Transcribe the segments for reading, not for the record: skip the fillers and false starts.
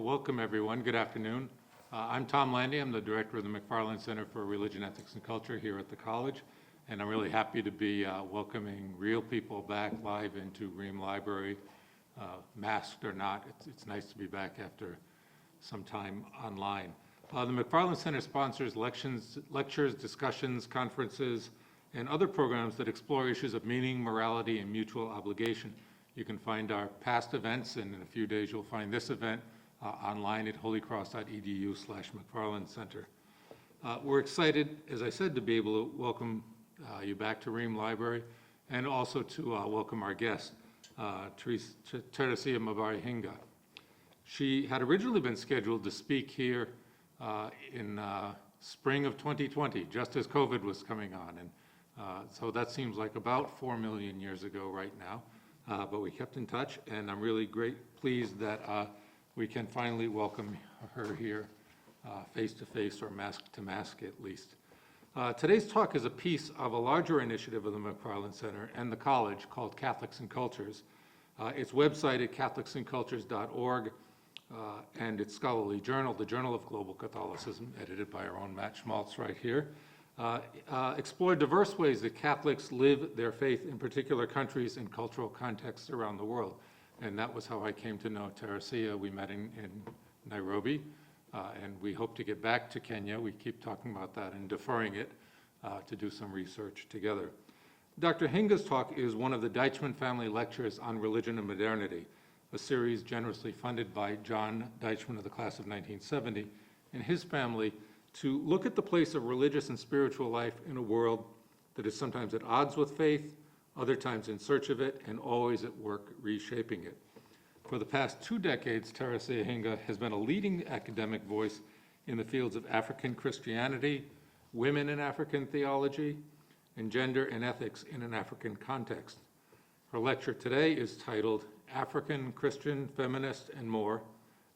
welcome everyone. Good afternoon. I'm Tom Landy. I'm the director of the McFarland Center for Religion, Ethics, and Culture here at the college. And I'm really happy to be welcoming real people back live into Ream Library, masked or not. It's nice to be back after some time online. The McFarland Center sponsors lectures, discussions, conferences, and other programs that explore issues of meaning, morality, and mutual obligation. You can find our past events, and in a few days you'll find this event online at holycross.edu/McFarland Center. We're excited, as I said, to be able to welcome you back to Ream Library, and also to welcome our guest, Teresia Mbari Hinga. She had originally been scheduled to speak here in spring of 2020, just as COVID was coming on, and so that seems like about 4 million years ago right now. But we kept in touch, and I'm really pleased that we can finally welcome her here face-to-face, or mask-to-mask at least. Today's talk is a piece of a larger initiative of the McFarland Center and the college called Catholics and Cultures. Its website at catholicsandcultures.org and its scholarly journal, the Journal of Global Catholicism, edited by our own Matt Schmaltz right here, explore diverse ways that Catholics live their faith in particular countries and cultural contexts around the world. And that was how I came to know Teresia. We met in Nairobi, and we hope to get back to Kenya. We keep talking about that and deferring it to do some research together. Dr. Hinga's talk is one of the Deichmann Family Lectures on Religion and Modernity, a series generously funded by John Deichmann of the class of 1970 and his family, to look at the place of religious and spiritual life in a world that is sometimes at odds with faith, other times in search of it, and always at work reshaping it. For the past 2 decades, Teresia Hinga has been a leading academic voice in the fields of African Christianity, women in African theology, and gender and ethics in an African context. Her lecture today is titled African, Christian, Feminist, and More,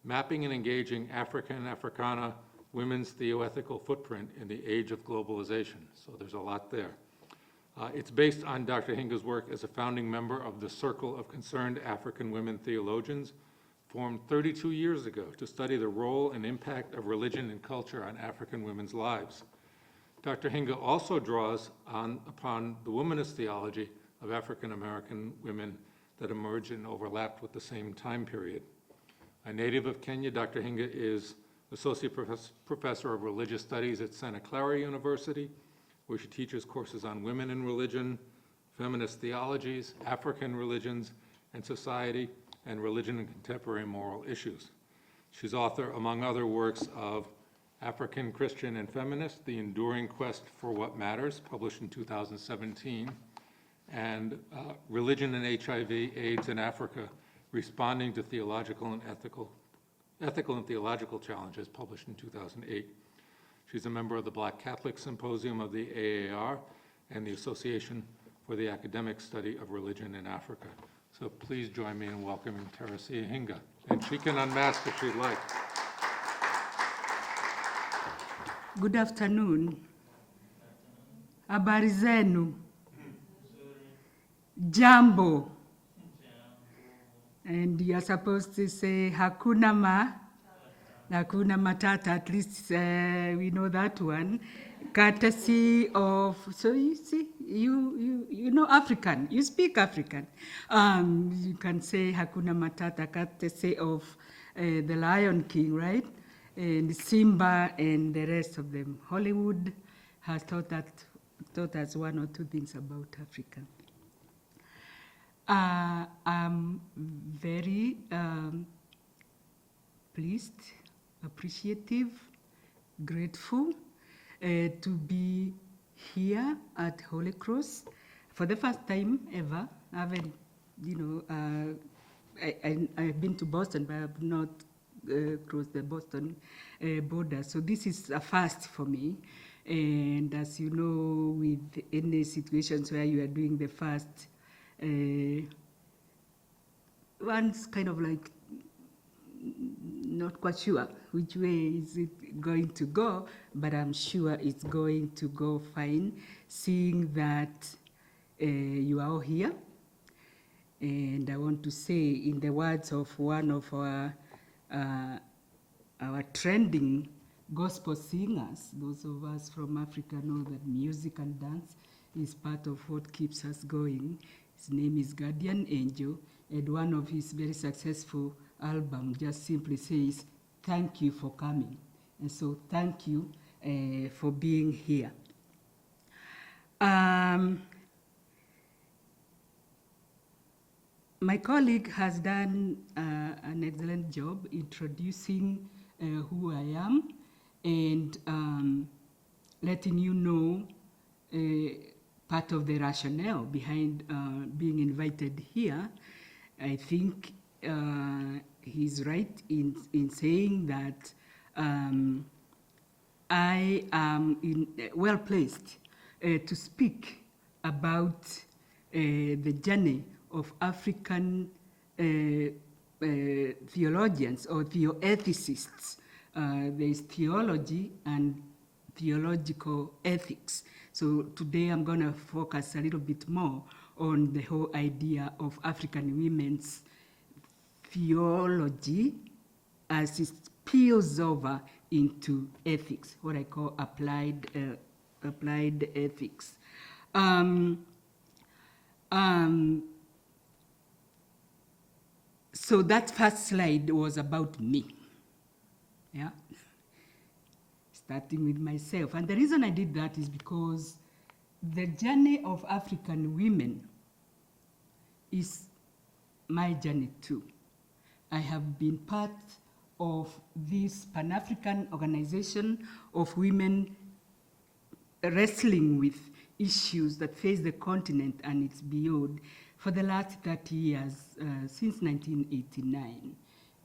Mapping and Engaging African, Africana, Women's Theoethical Footprint in the Age of Globalization. So there's a lot there. It's based on Dr. Hinga's work as a founding member of the Circle of Concerned African Women Theologians, formed 32 years ago to study the role and impact of religion and culture on African women's lives. Dr. Hinga also draws upon the womanist theology of African American women that emerged and overlapped with the same time period. A native of Kenya, Dr. Hinga is Associate Professor of Religious Studies at Santa Clara University, where she teaches courses on women in religion, feminist theologies, African religions and society, and religion and contemporary moral issues. She's author, among other works, of African, Christian, and Feminist, The Enduring Quest for What Matters, published in 2017, and Religion and HIV, AIDS in Africa, Responding to Theological and Ethical and Theological Challenges, published in 2008. She's a member of the Black Catholic Symposium of the AAR and the Association for the Academic Study of Religion in Africa. So please join me in welcoming Teresia Hinga. And she can unmask if she'd like. Good afternoon. Habari zenu. Jambo. And you're supposed to say Hakuna Matata, at least we know that one. Courtesy of, so you see, you know African, you speak African. You can say Hakuna Matata, courtesy of the Lion King, right? And Simba and the rest of them. Hollywood has taught us 1 or 2 things about Africa. I'm very pleased, appreciative, grateful to be here at Holy Cross for the first time ever. I haven't, I've been to Boston, but I have not crossed the Boston border. So this is a first for me. And as you know, with any situations where you are doing the first, one's kind of like not quite sure which way is it going to go, but I'm sure it's going to go fine, seeing that you are all here. And I want to say, in the words of one of our our trending gospel singers. Those of us from Africa know that music and dance is part of what keeps us going. His name is Guardian Angel, and one of his very successful albums just simply says, "Thank you for coming." And so thank you for being here. My colleague has done an excellent job introducing who I am and letting you know part of the rationale behind being invited here. I think he's right in saying that I am well placed to speak about the journey of African theologians or theoethicists. There's theology and theological ethics. So today I'm going to focus a little bit more on the whole idea of African women's theology as it spills over into ethics, what I call applied ethics. So that first slide was about me, yeah? Starting with myself. And the reason I did that is because the journey of African women is my journey too. I have been part of this Pan-African organization of women wrestling with issues that face the continent and its beyond for the last 30 years, since 1989.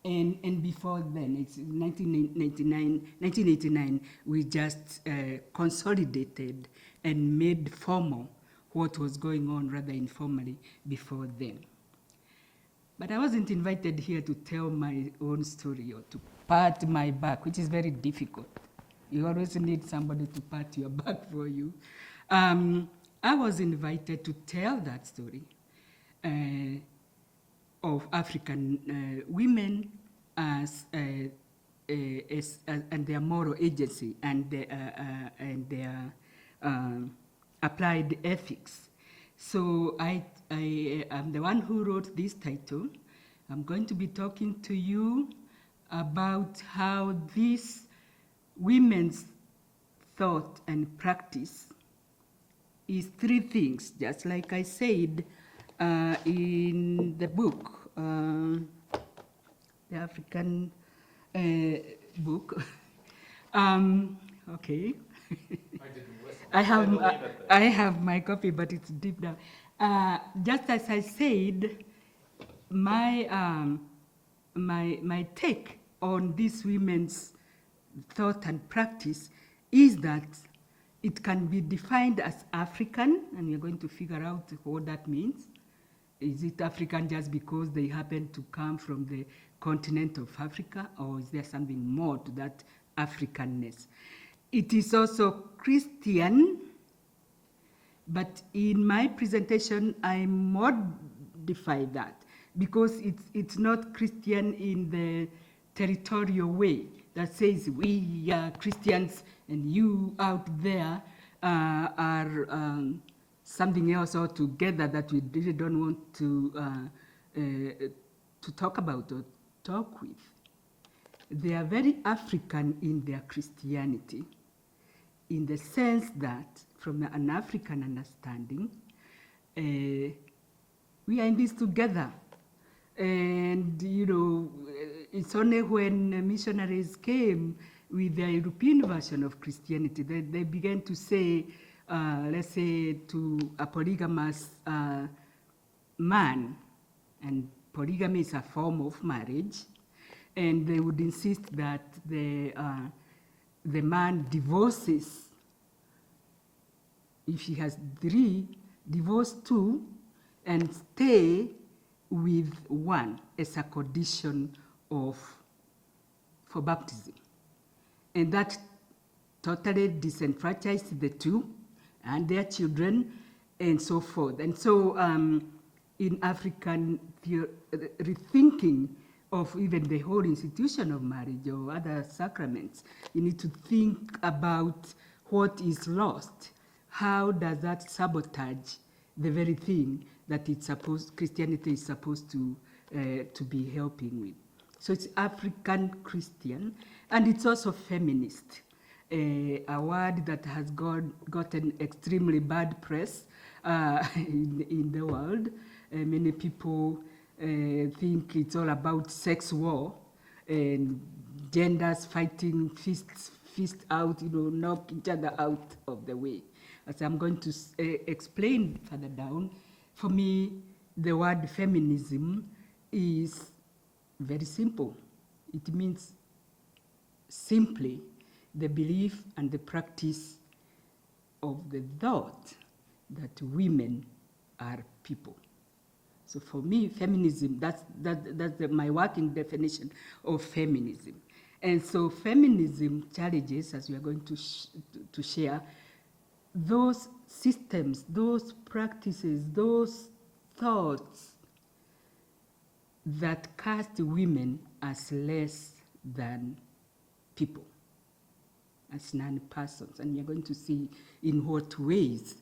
And before then, it's 1989, we just consolidated and made formal what was going on rather informally before then. But I wasn't invited here to tell my own story or to pat my back, which is very difficult. You always need somebody to pat your back for you. I was invited to tell that story of African women as and their moral agency and their applied ethics. So I am the one who wrote this title. I'm going to be talking to you about how this women's thought and practice is three things, just like I said in the book, the African book. Okay. I have my copy, but it's deep down. Just as I said, my take on this women's thought and practice is that it can be defined as African, and you're going to figure out what that means. Is it African just because they happen to come from the continent of Africa, or is there something more to that Africanness? It is also Christian, but in my presentation, I modify that because it's not Christian in the territorial way that says we are Christians and you out there are something else altogether that we really don't want to talk about or talk with. They are very African in their Christianity, in the sense that, from an African understanding, we are in this together. And, you know, it's only when missionaries came with the European version of Christianity that they began to say, let's say, to a polygamous man, and polygamy is a form of marriage, and they would insist that the man divorces. If he has 3, divorce 2, and stay with 1 as a condition for baptism. And that totally disenfranchised the 2 and their children and so forth. And so in African rethinking of even the whole institution of marriage or other sacraments. You need to think about what is lost. How does that sabotage the very thing that Christianity is supposed to be helping with? So it's African Christian, and it's also feminist, a word that has gotten extremely bad press in the world. Many people think it's all about sex war and genders fighting fist out, knock each other out of the way. As I'm going to explain further down, for me, the word feminism is very simple. It means simply the belief and the practice of the thought that women are people. So for me, feminism, that's my working definition of feminism. And so feminism challenges, as we are going to share, those systems, those practices, those thoughts that cast women as less than people, as non-persons. And we are going to see in what ways,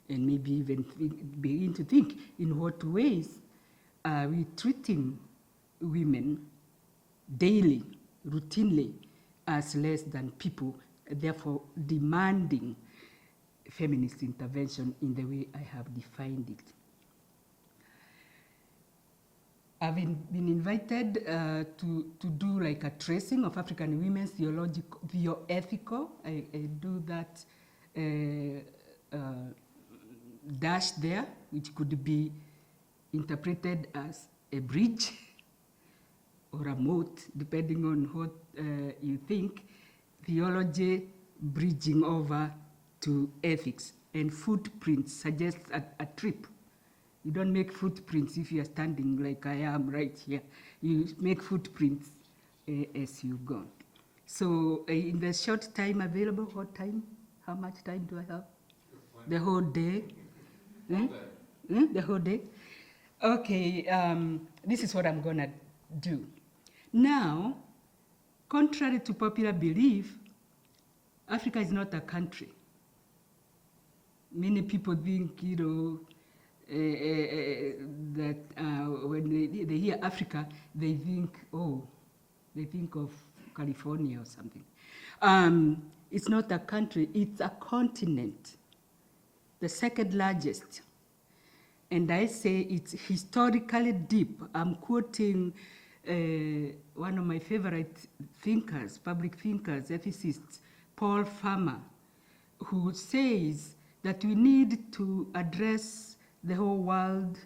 and maybe even begin to think in what ways are we treating women daily, routinely, as less than people, therefore demanding feminist intervention in the way I have defined it. I've been invited to do like a tracing of African women's theoethical. I do that dash there, which could be interpreted as a bridge or a moat, depending on what you think. Theology bridging over to ethics, and footprints suggests a trip. You don't make footprints if you are standing like I am right here. You make footprints as you go. So in the short time available, what time? How much time do I have? The whole day? The whole day? Okay, this is what I'm gonna do. Now, contrary to popular belief, Africa is not a country. Many people think, that when they hear Africa, they think of California or something. It's not a country, it's a continent, the second largest. And I say it's historically deep. I'm quoting one of my favorite thinkers, public thinkers, ethicists, Paul Farmer, who says that we need to address the whole world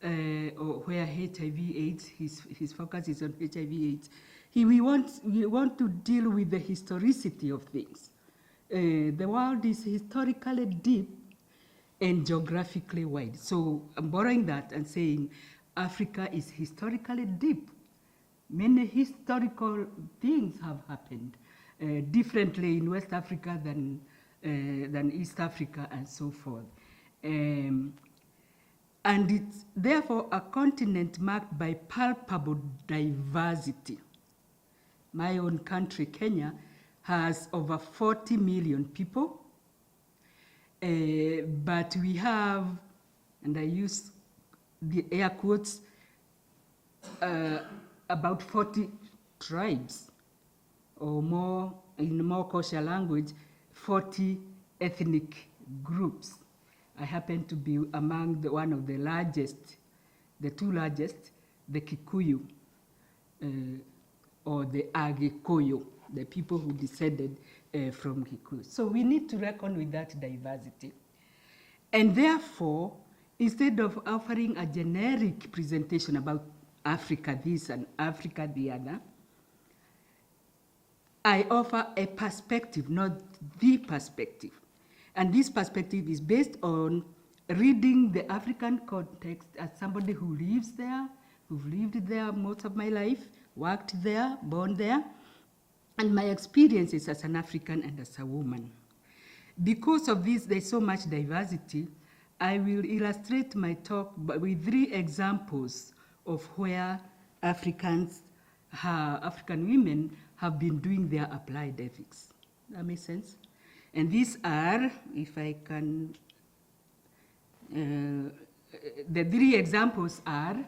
where HIV/AIDS, his focus is on HIV/AIDS. We want to deal with the historicity of things. The world is historically deep and geographically wide. So I'm borrowing that and saying Africa is historically deep. Many historical things have happened differently in West Africa than East Africa and so forth. And it's therefore a continent marked by palpable diversity. My own country, Kenya, has over 40 million people, but we have, and I use the air quotes, about 40 tribes, or more, in more kosher language, 40 ethnic groups. I happen to be among one of the largest, the two largest, the Kikuyu, or the Agikoyo, the people who descended from Kikuyu. So we need to reckon with that diversity. And therefore, instead of offering a generic presentation about Africa this and Africa the other, I offer a perspective, not the perspective. And this perspective is based on reading the African context as somebody who lives there, who've lived there most of my life, worked there, born there, and my experiences as an African and as a woman. Because of this, there's so much diversity, I will illustrate my talk with 3 examples of where Africans African women have been doing their applied ethics. That makes sense? And these are, if I can, the three examples are,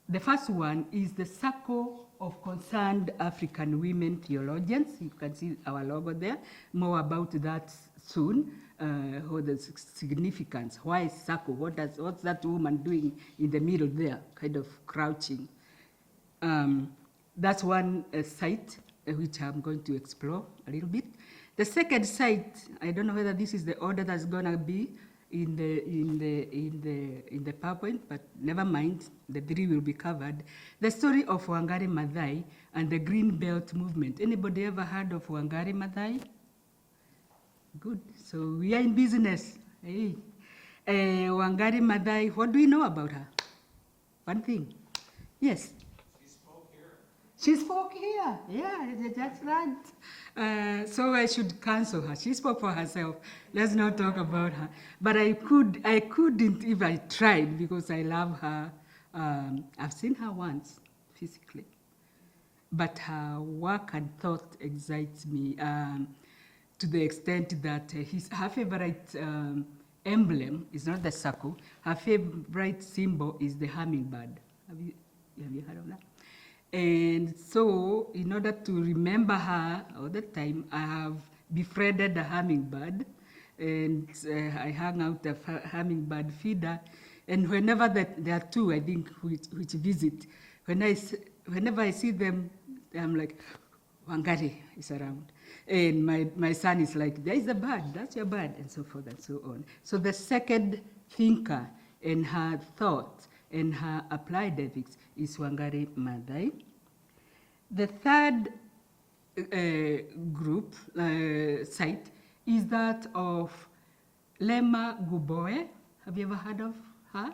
the first one is the Circle of Concerned African Women Theologians. You can see our logo there. More about that soon. What the significance? Why is circle? What's that woman doing in the middle there, kind of crouching? That's one site which I'm going to explore a little bit. The second site, I don't know whether this is the order that's gonna be in the PowerPoint, but never mind, the three will be covered. The story of Wangari Maathai and the Green Belt movement. Anybody ever heard of Wangari Maathai? Good, so we are in business. Hey. Wangari Maathai, what do we know about her? One thing, yes? She spoke here, yeah, that's right. So I should cancel her. She spoke for herself. Let's not talk about her. But I couldn't if I tried because I love her. I've seen her once, physically. But her work and thought excites me to the extent that her favorite emblem is not the circle. Her favorite symbol is the hummingbird. Have you heard of that? And so, in order to remember her all the time, I have befriended a hummingbird, and I hung out a hummingbird feeder. And whenever there are two, I think, which visit, whenever I see them, I'm like, Wangari is around. And my son is like, there is a bird, that's your bird, and so forth and so on. So the second thinker in her thought and her applied ethics is Wangari Maathai. The third group, site, is that of Lema Guboe. Have you ever heard of her?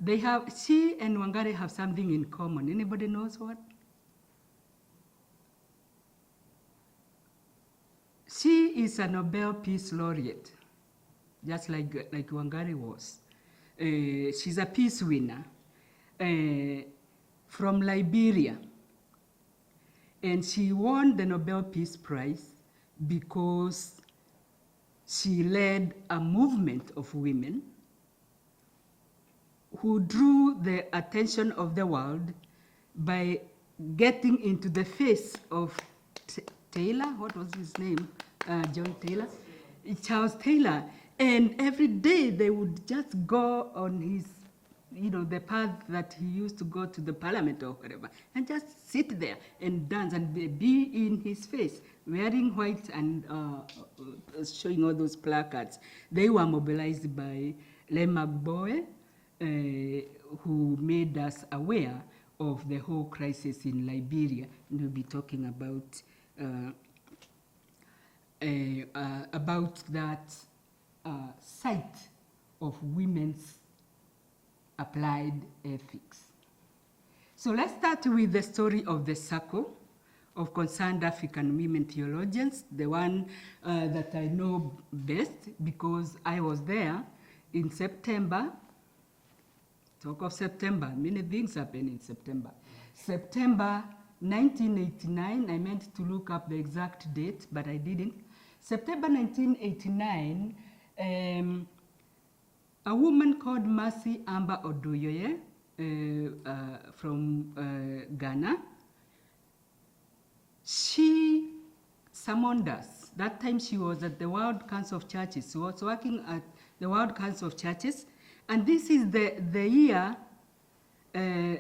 She and Wangari have something in common. Anybody knows what? She is a Nobel Peace Laureate, just like Wangari was. She's a peace winner from Liberia. And she won the Nobel Peace Prize because she led a movement of women who drew the attention of the world by getting into the face of Taylor, what was his name? John Taylor? Charles Taylor. And every day they would just go on his, the path that he used to go to the parliament or whatever, and just sit there and dance and be in his face, wearing white and showing all those placards. They were mobilized by Lema Gboe, who made us aware of the whole crisis in Liberia. And we'll be talking about that site of women's applied ethics. So let's start with the story of the Circle of Concerned African Women Theologians, the one that I know best because I was there in September. Talk of September, many things happen in September. September 1989, I meant to look up the exact date, but I didn't. September 1989, a woman called Mercy Amba Oduyoye from Ghana, she summoned us. That time she was at the World Council of Churches. She was working at the World Council of Churches. And this is the year a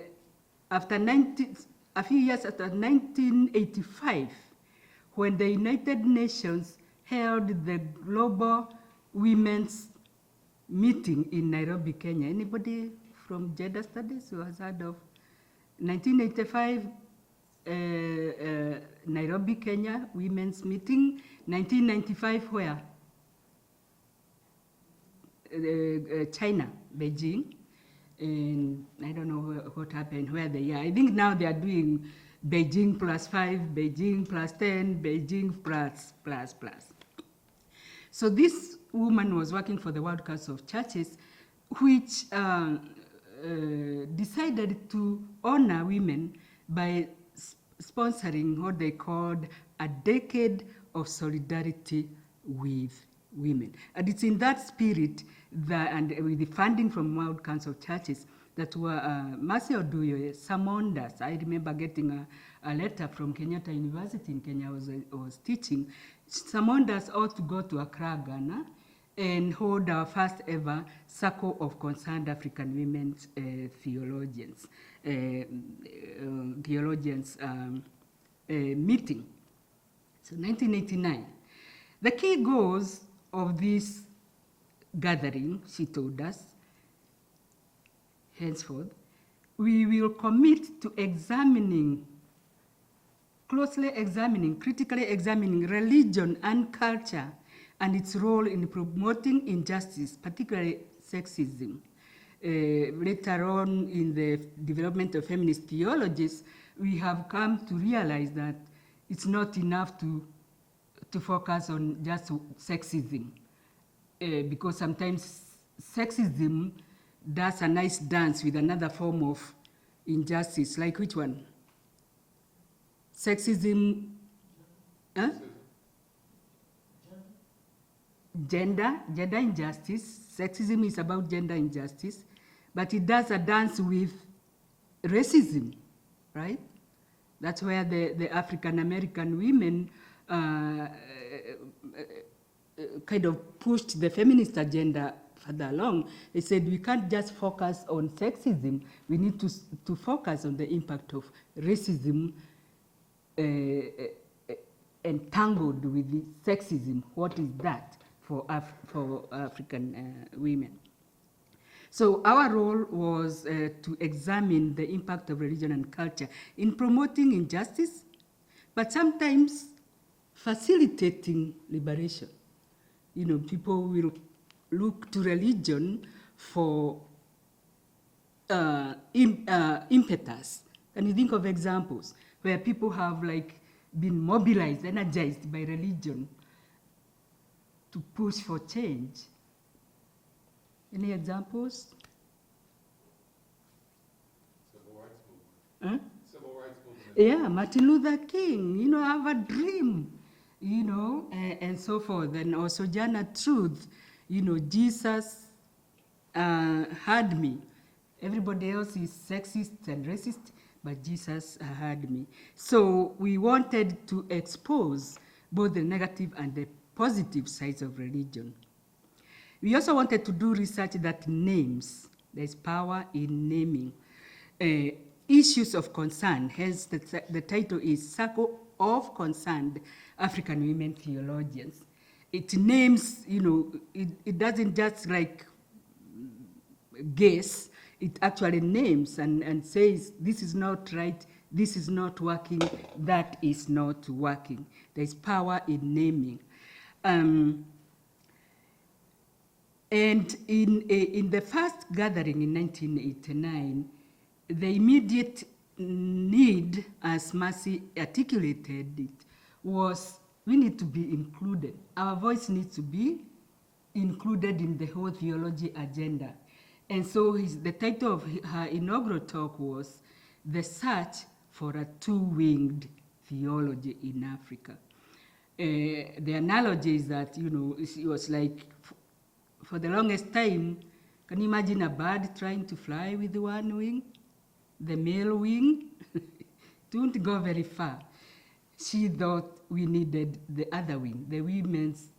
few years after 1985, when the United Nations held the Global Women's Meeting in Nairobi, Kenya. Anybody from Gender Studies who has heard of 1985 Nairobi, Kenya Women's Meeting? 1995 where? China, Beijing. And I don't know what happened, where they are. I think now they are doing Beijing +5, Beijing +10, Beijing plus. So this woman was working for the World Council of Churches, which decided to honor women by sponsoring what they called a decade of solidarity with women. And it's in that spirit that, and with the funding from World Council of Churches, that were Mercy Oduyo summoned us. I remember getting a letter from Kenyatta University in Kenya. I was teaching. Summoned us all to go to Accra, Ghana, and hold our first ever Circle of Concerned African Women's Theologians, meeting. So 1989. The key goals of this gathering, she told us, henceforth, we will commit to closely examining, critically examining religion and culture and its role in promoting injustice, particularly sexism. Later on in the development of feminist theologies, we have come to realize that it's not enough to focus on just sexism, because sometimes sexism does a nice dance with another form of injustice. Like which one? Sexism, huh? Gender injustice. Sexism is about gender injustice, but it does a dance with racism, right? That's where the African American women kind of pushed the feminist agenda further along. They said we can't just focus on sexism, we need to focus on the impact of racism entangled with the sexism. What is that for African women? So our role was to examine the impact of religion and culture in promoting injustice, but sometimes facilitating liberation. You know, people will look to religion for impetus. Can you think of examples where people have like been mobilized, energized by religion to push for change? Any examples? Civil rights movement. Huh? Civil rights movement. Yeah, Martin Luther King, you know, I have a dream, you know, and so forth. And also Jana Truth, you know, Jesus had me. Everybody else is sexist and racist, but Jesus had me. So we wanted to expose both the negative and the positive sides of religion. We also wanted to do research that names. There's power in naming issues of concern. Hence, the title is Circle of Concerned African Women Theologians. It names, you know, it doesn't just like guess, it actually names and says, this is not right, this is not working, that is not working. There's power in naming. And in the first gathering in 1989, the immediate need, as Mercy articulated it, was we need to be included. Our voice needs to be included in the whole theology agenda. And so the title of her inaugural talk was The Search for a Two-Winged Theology in Africa. The analogy is that, you know, it was like, for the longest time, can you imagine a bird trying to fly with one wing? The male wing? It won't go very far. She thought we needed the other wing, the women's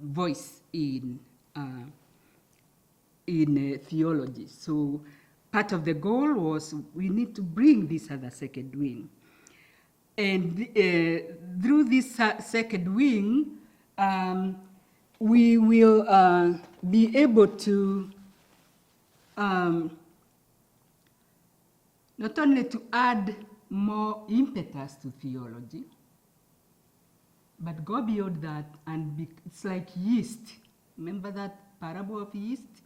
voice in theology. So part of the goal was we need to bring this other second wing. And through this second wing, we will be able to not only to add more impetus to theology, but go beyond that and it's like yeast. Remember that parable of yeast?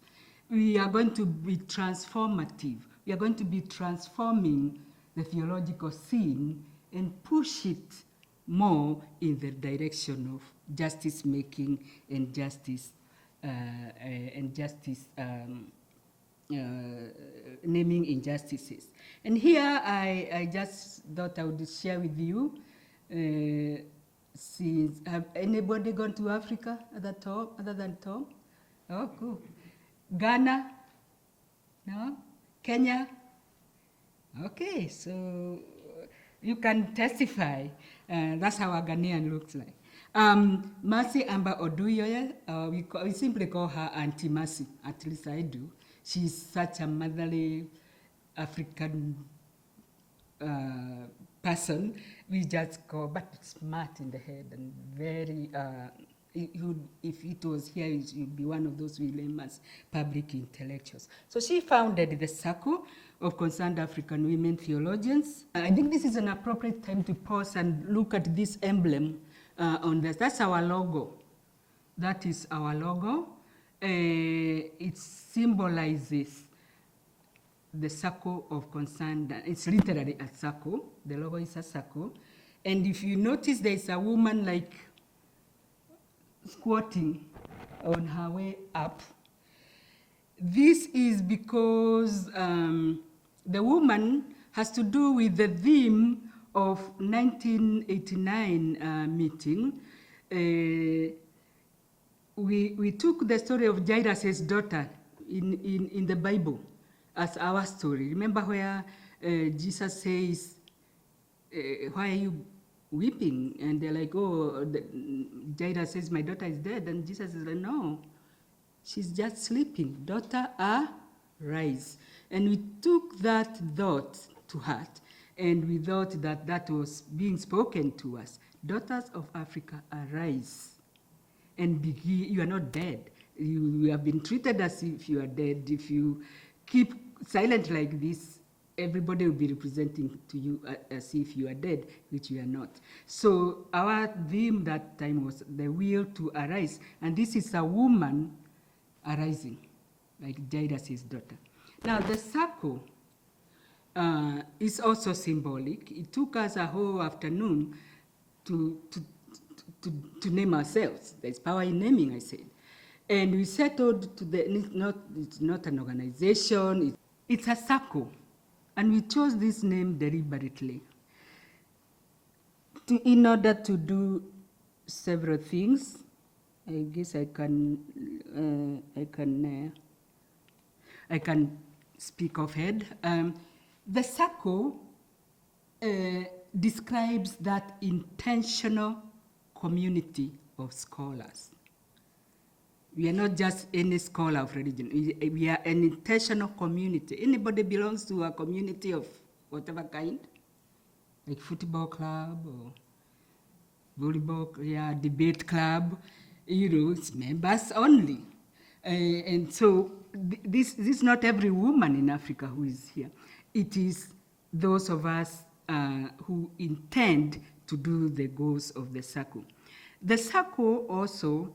We are going to be transformative. We are going to be transforming the theological scene and push it more in the direction of justice making and justice naming injustices. And here I just thought I would share with you, since, have anybody gone to Africa other than Tom? Oh, cool. Ghana? No? Kenya? Okay, so you can testify. That's how a Ghanaian looks like. Mercy Amba Oduyoye, we simply call her Auntie Mercy, at least I do. She's such a motherly African person. We just call, but smart in the head and very, if it was here, it would be one of those we name as public intellectuals. So she founded the Circle of Concerned African Women Theologians. I think this is an appropriate time to pause and look at this emblem on this. That's our logo. That is our logo. It symbolizes the circle of concerned. It's literally a circle. The logo is a circle. And if you notice, there's a woman like squatting on her way up. This is because the woman has to do with the theme of 1989 meeting. We took the story of Jairus' daughter in the Bible as our story. Remember where Jesus says, why are you weeping? And they're like, oh, Jairus says, my daughter is dead. And Jesus is like, no, she's just sleeping. Daughter, arise. And we took that thought to heart, and we thought that that was being spoken to us. Daughters of Africa, arise. And begin, you are not dead. You have been treated as if you are dead. If you keep silent like this, everybody will be representing to you as if you are dead, which you are not. So our theme that time was the will to arise. And this is a woman arising, like Jairus' daughter. Now the circle is also symbolic. It took us a whole afternoon to name ourselves. There's power in naming, I said. And we settled to it's not an organization, it's a circle. And we chose this name deliberately in order to do several things. I guess I can speak of head. The circle describes that intentional community of scholars. We are not just any scholar of religion. We are an intentional community. Anybody belongs to a community of whatever kind, like football club or volleyball, debate club, it's members only. And so this is not every woman in Africa who is here. It is those of us who intend to do the goals of the circle. The circle also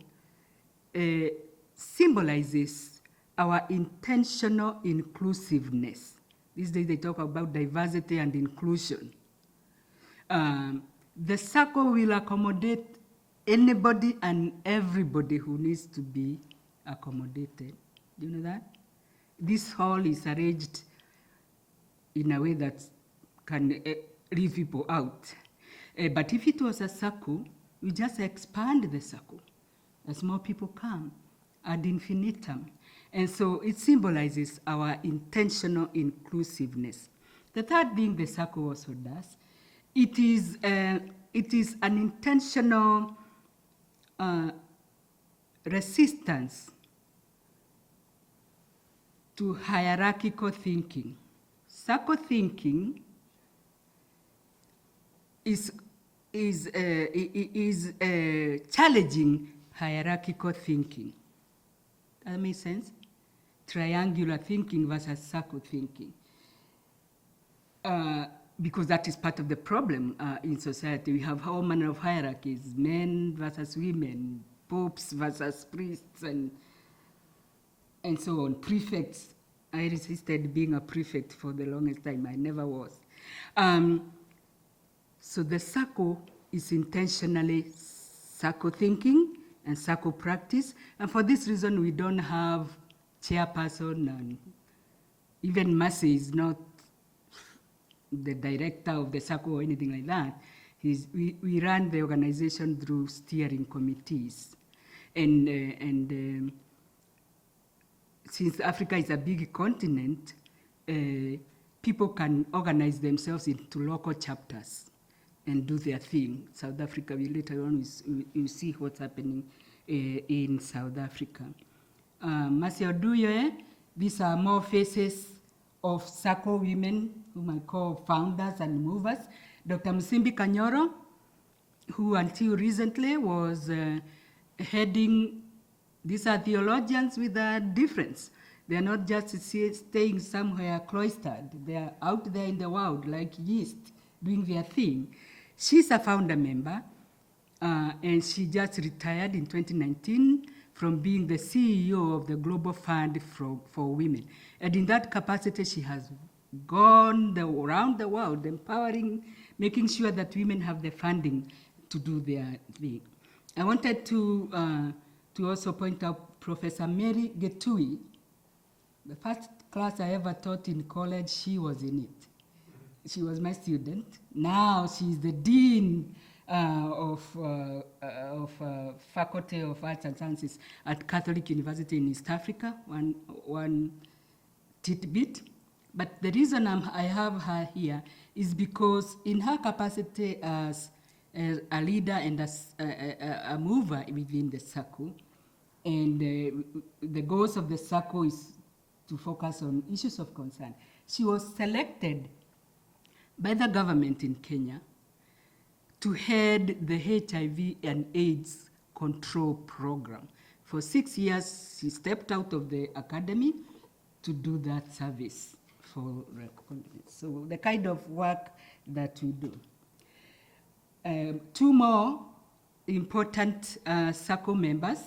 symbolizes our intentional inclusiveness. These days they talk about diversity and inclusion. The circle will accommodate anybody and everybody who needs to be accommodated. Do you know that? This hall is arranged in a way that can leave people out. But if it was a circle, we just expand the circle as more people come ad infinitum. And so it symbolizes our intentional inclusiveness. The third thing the circle also does, it is an intentional resistance to hierarchical thinking. Circle thinking is challenging hierarchical thinking. Does that make sense? Triangular thinking versus circle thinking. Because that is part of the problem in society. We have all manner of hierarchies, men versus women, popes versus priests, and so on. Prefects. I resisted being a prefect for the longest time. I never was. So the circle is intentionally circle thinking and circle practice. And for this reason, we don't have chairperson and even Mercy is not the director of the SACCO or anything like that. We run the organization through steering committees. And since Africa is a big continent, people can organize themselves into local chapters and do their thing. South Africa, later on, you see what's happening in South Africa. Mercy Oduye, these are more faces of SACCO women, whom I call founders and movers. Dr. Musimbi Kanyoro, who until recently was heading, these are theologians with a difference. They're not just staying somewhere cloistered. They're out there in the world like yeast, doing their thing. She's a founder member, and she just retired in 2019 from being the CEO of the Global Fund for Women. And in that capacity, she has gone around the world, empowering, making sure that women have the funding to do their thing. I wanted to also point out Professor Mary Getui. The first class I ever taught in college, she was in it. She was my student. Now she's the dean of Faculty of Arts and Sciences at Catholic University in East Africa, one tidbit. But the reason I have her here is because in her capacity as a leader and as a mover within the SACCO, and the goals of the SACCO is to focus on issues of concern. She was selected by the government in Kenya to head the HIV and AIDS control program. For 6 years, she stepped out of the academy to do that service for recognition. So the kind of work that we do. Two more important SACCO members,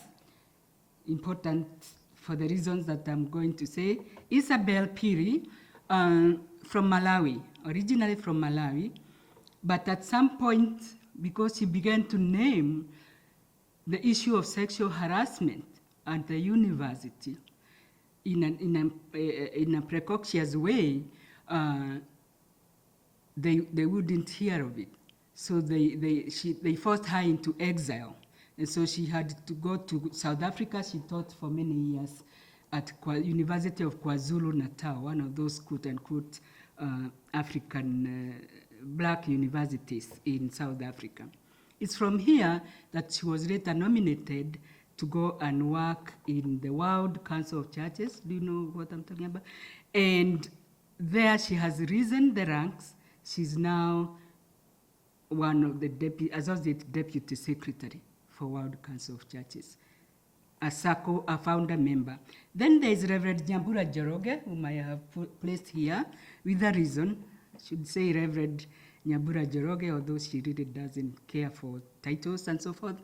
important for the reasons that I'm going to say. Isabel Piri from Malawi, originally from Malawi, but at some point, because she began to name the issue of sexual harassment at the university in a precocious way, they wouldn't hear of it. So they forced her into exile. And so she had to go to South Africa. She taught for many years at University of KwaZulu-Natal, one of those quote-unquote African black universities in South Africa. It's from here that she was later nominated to go and work in the World Council of Churches. Do you know what I'm talking about? And there she has risen the ranks. She's now one of the associate deputy secretary for World Council of Churches, a SACCO, a founder member. Then there is Reverend Nyambura Njoroge, whom I have placed here with a reason. I should say Reverend Nyambura Njoroge, although she really doesn't care for titles and so forth.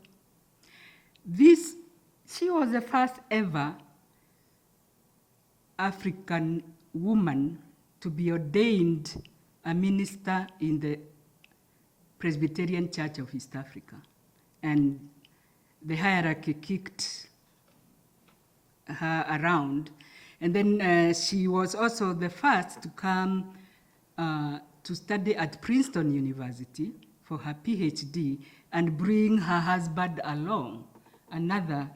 She was the first ever African woman to be ordained a minister in the Presbyterian Church of East Africa. And the hierarchy kicked her around. And then she was also the first to come to study at Princeton University for her PhD and bring her husband along, another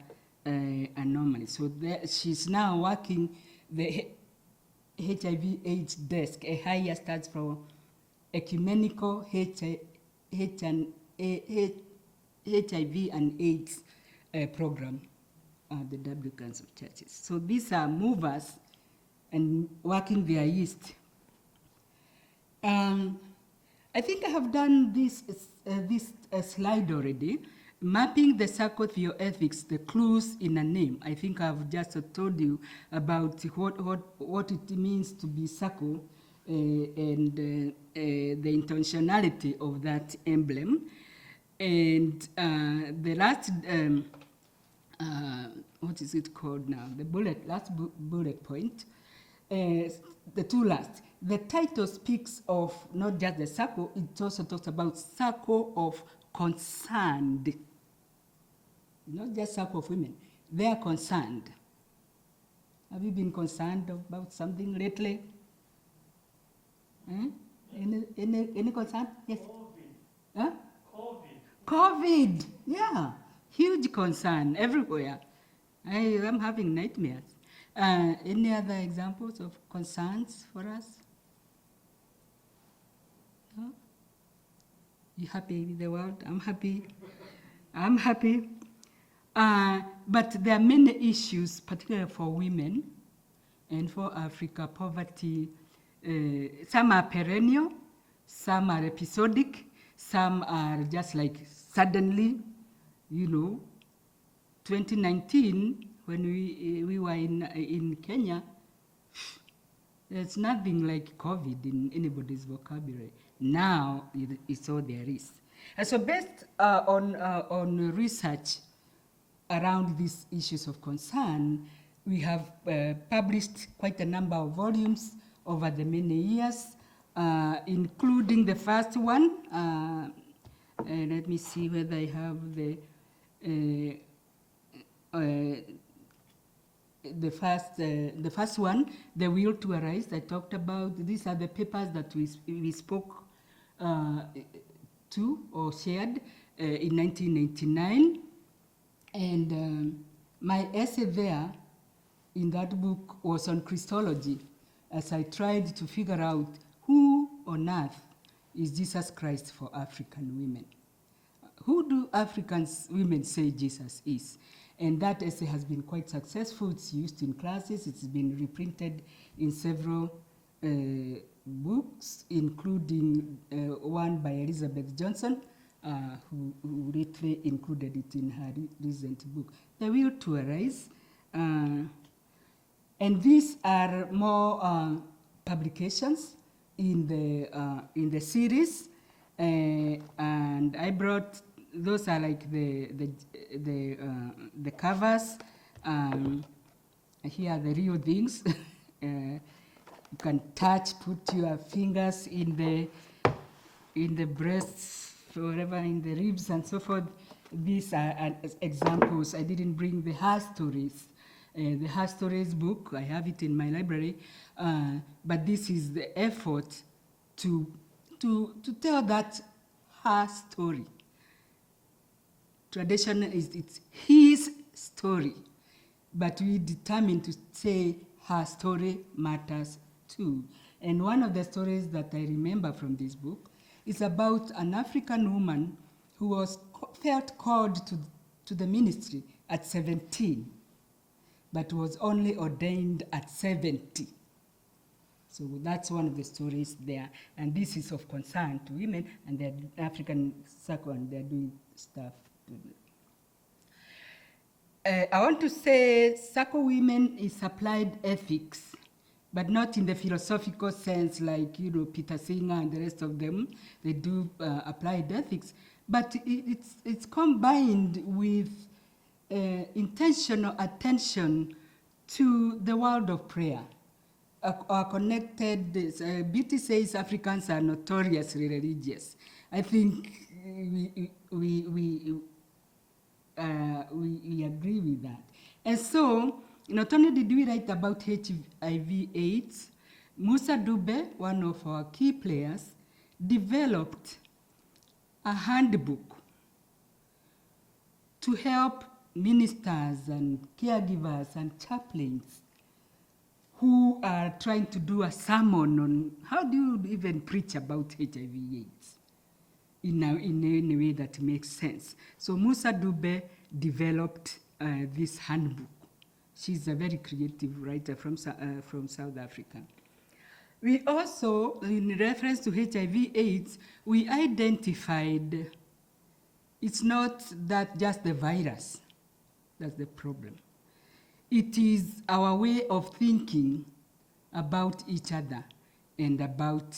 anomaly. So she's now working the HIV/AIDS desk. EHIA stands for Ecumenical HIV and AIDS program at the W Council of Churches. So these are movers and working their east. I think I have done this slide already, mapping the SACCO theoethics, the clues in a name. I think I've just told you about what it means to be SACCO and the intentionality of that emblem. And the last, what is it called now? The last bullet point, the two last. The title speaks of not just the SACCO, it also talks about SACCO of concerned. Not just SACCO of women, they are concerned. Have you been concerned about something lately? Any concern? Yes. COVID. Huh? COVID. COVID, yeah, huge concern everywhere. I am having nightmares. Any other examples of concerns for us? No? You happy with the world? I'm happy. I'm happy. But there are many issues, particularly for women and for Africa. Poverty, some are perennial, some are episodic, some are just like suddenly, 2019, when we were in Kenya, there's nothing like COVID in anybody's vocabulary. Now, it's all there is. And so based on research around these issues of concern, we have published quite a number of volumes over the many years, including the first one. Let me see whether I have the first one, The Will to Arise. I talked about, these are the papers that we spoke to or shared in 1989. And my essay there in that book was on Christology, as I tried to figure out who on earth is Jesus Christ for African women. Who do African women say Jesus is? And that essay has been quite successful. It's used in classes. It's been reprinted in several books, including one by Elizabeth Johnson, who lately included it in her recent book, The Will to Arise. And these are more publications in the series, and I brought, those are like the covers. Here are the real things. You can touch, put your fingers in the breasts, wherever, in the ribs and so forth. These are examples. I didn't bring the Her Stories. The Her Stories book, I have it in my library, but this is the effort to tell that her story. Tradition it's his story, but we determined to say her story matters too. And one of the stories that I remember from this book is about an African woman who felt called to the ministry at 17, but was only ordained at 70. So that's one of the stories there. And this is of concern to women, and the African circle, and they're doing stuff. I want to say circle women is applied ethics, but not in the philosophical sense like, Peter Singer and the rest of them. They do applied ethics, but it's combined with intentional attention to the world of prayer. Are connected. Beauty says Africans are notoriously religious. I think we agree with that. And so, not only did we write about HIV/AIDS, Musa Dube, one of our key players, developed a handbook to help ministers and caregivers and chaplains who are trying to do a sermon on how do you even preach about HIV/AIDS in any way that makes sense. So Musa Dube developed this handbook. She's a very creative writer from South Africa. We also, in reference to HIV/AIDS, we identified it's not that just the virus that's the problem. It is our way of thinking about each other and about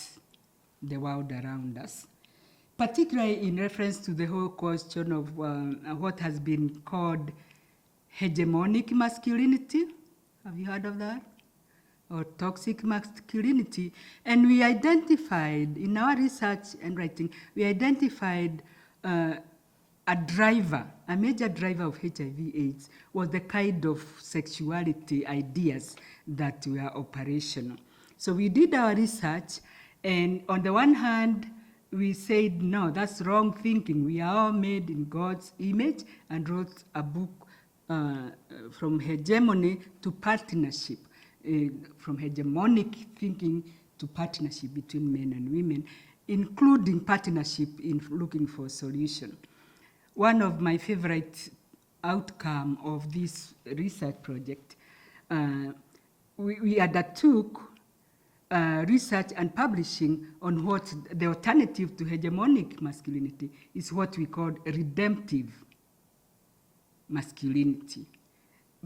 the world around us, particularly in reference to the whole question of what has been called hegemonic masculinity. Have you heard of that? Or toxic masculinity. And we identified, in our research and writing, we identified a major driver of HIV/AIDS was the kind of sexuality ideas that were operational. So we did our research, and on the one hand, we said, no, that's wrong thinking. We are all made in God's image, and wrote a book from hegemony to partnership, from hegemonic thinking to partnership between men and women, including partnership in looking for a solution. One of my favorite outcome of this research project, we undertook research and publishing on what the alternative to hegemonic masculinity is, what we call redemptive masculinity.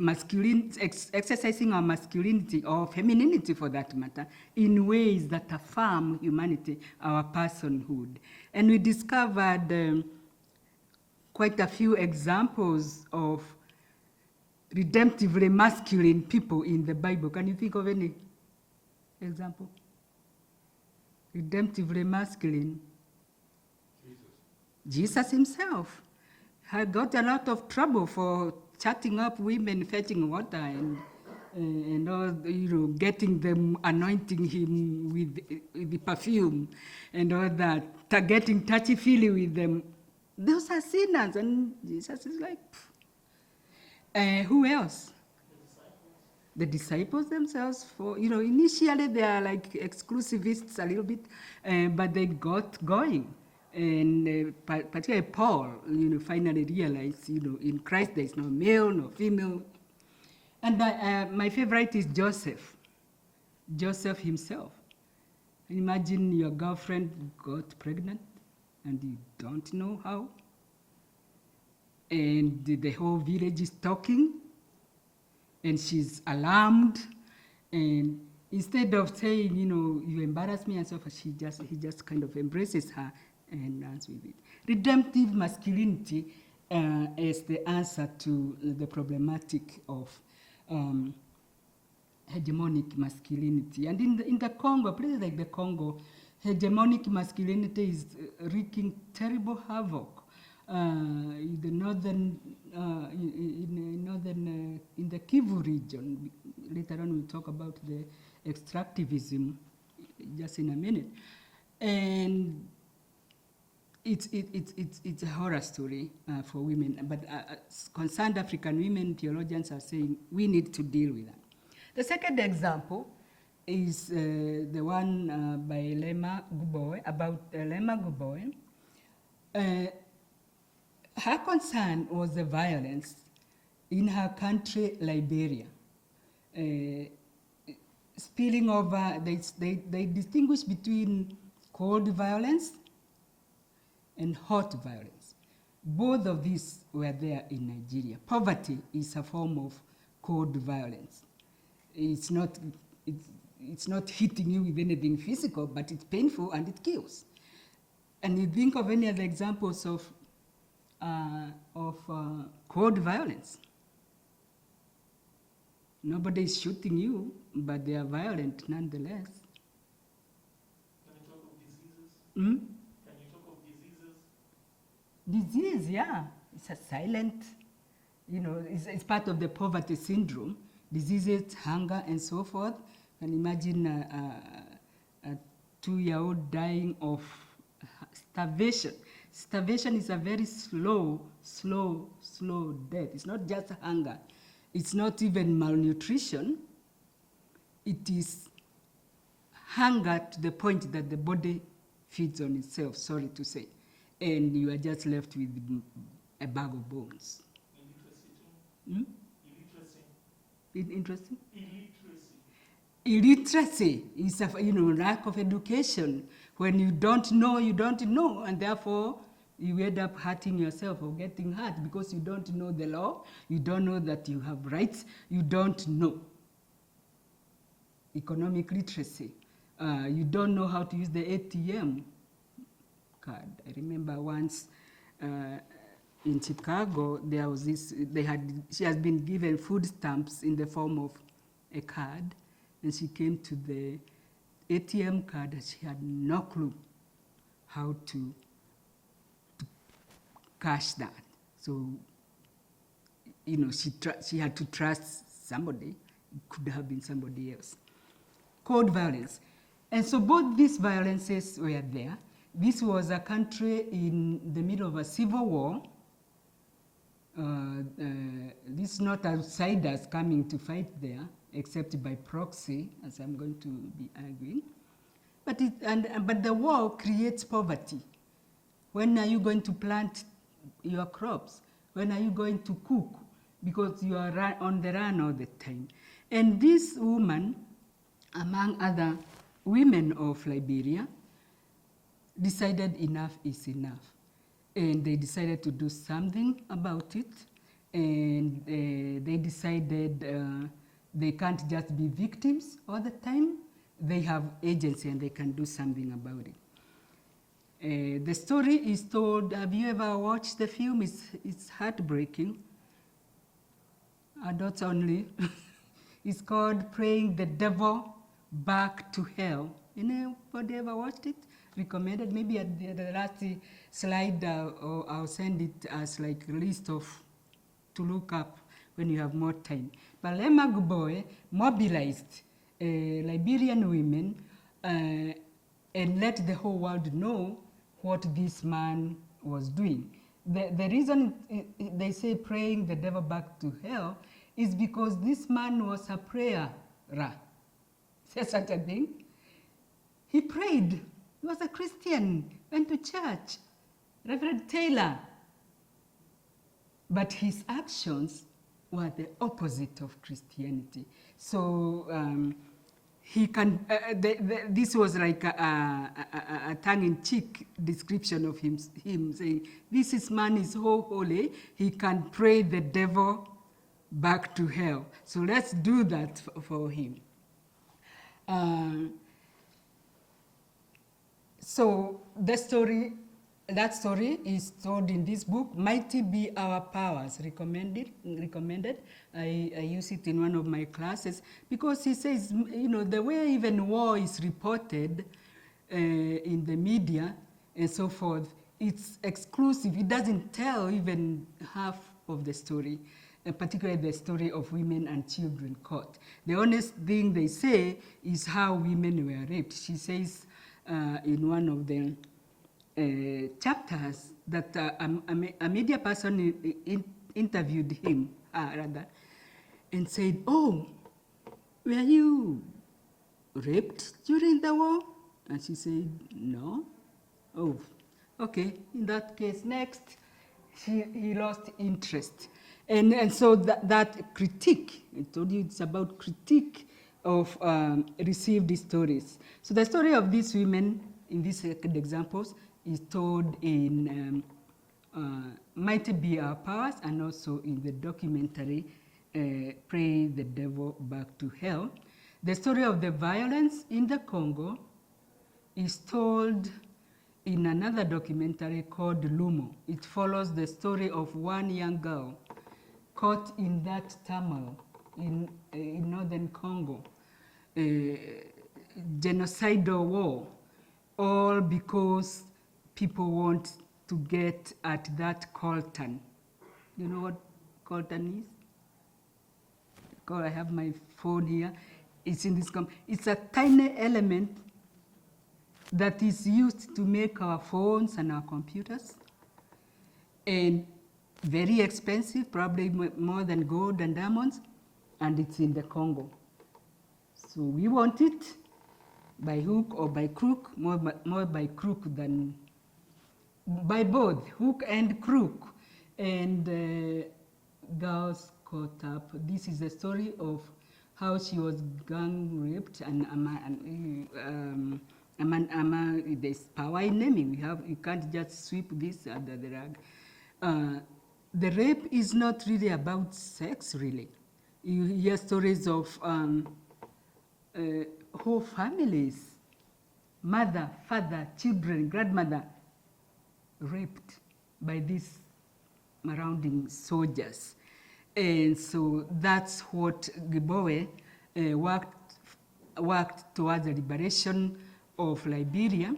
Exercising our masculinity or femininity for that matter in ways that affirm humanity, our personhood. And we discovered quite a few examples of redemptively masculine people in the Bible. Can you think of any example? Redemptively masculine. Jesus himself had got a lot of trouble for chatting up women, fetching water, and all, getting them, anointing him with the perfume and all that, getting touchy-feely with them. Those are sinners, and Jesus is like, who else? The disciples themselves, initially they are like exclusivists a little bit, but they got going. And particularly Paul, finally realized, in Christ there is no male, no female. And my favorite is Joseph. Joseph himself. Imagine your girlfriend got pregnant and you don't know how. And the whole village is talking, and she's alarmed. And instead of saying, you embarrass me and so forth, he just kind of embraces her and runs with it. Redemptive masculinity is the answer to the problematic of hegemonic masculinity. And in the Congo, places like the Congo, hegemonic masculinity is wreaking terrible havoc. In the northern, in the Kivu region. Later on, we'll talk about the extractivism just in a minute. And it's a horror story for women, but concerned African women theologians are saying we need to deal with that. The second example is the one by Lema Guboe, about Lema Guboe. Her concern was the violence in her country, Liberia. Spilling over, they distinguish between cold violence and hot violence. Both of these were there in Nigeria. Poverty is a form of cold violence. It's not hitting you with anything physical, but it's painful and it kills. And you think of any other examples of cold violence. Nobody is shooting you, but they are violent nonetheless. Can you talk of diseases? Can you talk of diseases? Disease, yeah. It's a silent, it's part of the poverty syndrome. Diseases, hunger, and so forth. And imagine a 2-year-old dying of starvation. Starvation is a very slow death. It's not just hunger. It's not even malnutrition. It is hunger to the point that the body feeds on itself, sorry to say. And you are just left with a bag of bones. Illiteracy too? Illiteracy? Interesting? Illiteracy. Illiteracy is lack of education. When you don't know, and therefore you end up hurting yourself or getting hurt because you don't know the law, you don't know that you have rights, you don't know. Economic literacy. You don't know how to use the ATM card. I remember once in Chicago, there was this, she has been given food stamps in the form of a card, and she came to the ATM card and she had no clue how to cash that. So, she had to trust somebody. It could have been somebody else. Code violence. And so both these violences were there. This was a country in the middle of a civil war. This is not outsiders coming to fight there, except by proxy, as I'm going to be arguing. But the war creates poverty. When are you going to plant your crops? When are you going to cook? Because you are on the run all the time. And this woman, among other women of Liberia, decided enough is enough. And they decided to do something about it. And they decided they can't just be victims all the time. They have agency and they can do something about it. The story is told, have you ever watched the film? It's heartbreaking. Adults only. It's called Praying the Devil Back to Hell. Anybody ever watched it? Recommended. Maybe at the last slide, or I'll send it as like a list of to look up when you have more time. But Lema Gboe mobilized Liberian women and let the whole world know what this man was doing. The reason they say praying the devil back to hell is because this man was a prayer. Say such a thing. He prayed. He was a Christian, went to church, Reverend Taylor. But his actions were the opposite of Christianity. So he can, this was like a tongue-in-cheek description of him saying, this man is so holy, he can pray the devil back to hell. So let's do that for him. So that story is told in this book, Mighty Be Our Powers, recommended. I use it in one of my classes because he says, the way even war is reported in the media and so forth, it's exclusive. It doesn't tell even half of the story, particularly the story of women and children caught. The honest thing they say is how women were raped. She says in one of the chapters that a media person interviewed him, and said, oh, were you raped during the war? And she said, no. Oh, okay, in that case, next. He lost interest. And so that critique, I told you it's about critique of received stories. So the story of these women in these examples is told in Mighty Be Our Powers and also in the documentary Pray the Devil Back to Hell. The story of the violence in the Congo is told in another documentary called Lumo. It follows the story of one young girl caught in that turmoil in northern Congo, genocidal war, all because people want to get at that coltan. You know what coltan is? I have my phone here. It's in this. It's a tiny element that is used to make our phones and our computers, and very expensive, probably more than gold and diamonds, and it's in the Congo. So we want it by hook or by crook, more by crook than by both, hook and crook. And girls caught up. This is the story of how she was gang raped, and there's power in naming. You can't just sweep this under the rug. The rape is not really about sex, really. You hear stories of whole families, mother, father, children, grandmother, raped by these surrounding soldiers. And so that's what Gboe worked towards the liberation of Liberia.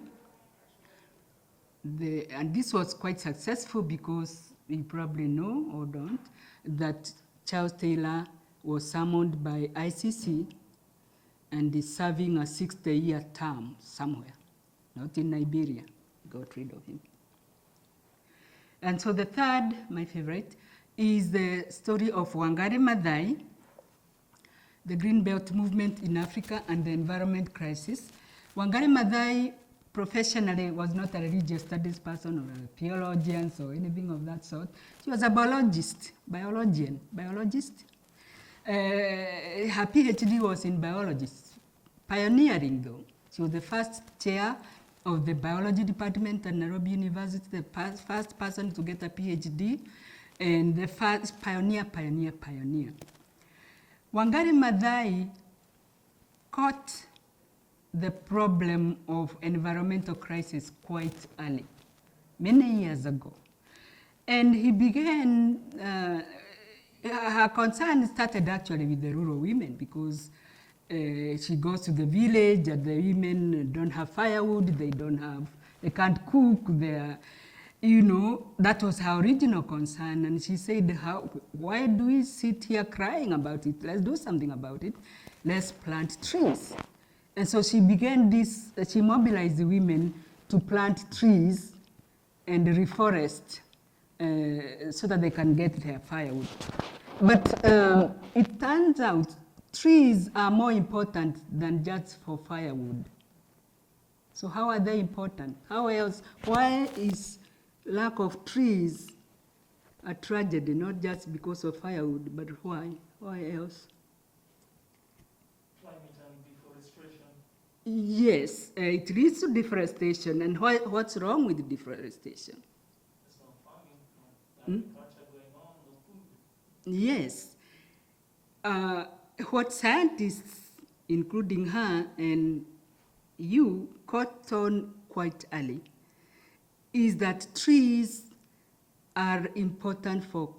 and this was quite successful because you probably know or don't, that Charles Taylor was summoned by ICC and is serving a 60-year term somewhere, not in Liberia. Got rid of him. And so the third, my favorite, is the story of Wangari Maathai, the Green Belt movement in Africa and the environment crisis. Wangari Maathai professionally was not a religious studies person or a theologian or anything of that sort. She was a biologist. Her PhD was in biology, pioneering though. She was the first chair of the biology department at Nairobi University, the first person to get a PhD, and the first pioneer. Wangari Maathai caught the problem of environmental crisis quite early, many years ago. And he began, her concern started actually with the rural women because she goes to the village and the women don't have firewood, they can't cook, that was her original concern. And she said, why do we sit here crying about it? Let's do something about it. Let's plant trees. And so she began this, she mobilized the women to plant trees and reforest so that they can get their firewood. But it turns out trees are more important than just for firewood. So how are they important? How else? Why is lack of trees a tragedy, not just because of firewood, but why? Why else? Climate and deforestation. Yes, it leads to deforestation. And what's wrong with deforestation? There's no farming, no agriculture going on, no food. Yes. What scientists, including her and you, caught on quite early is that trees are important for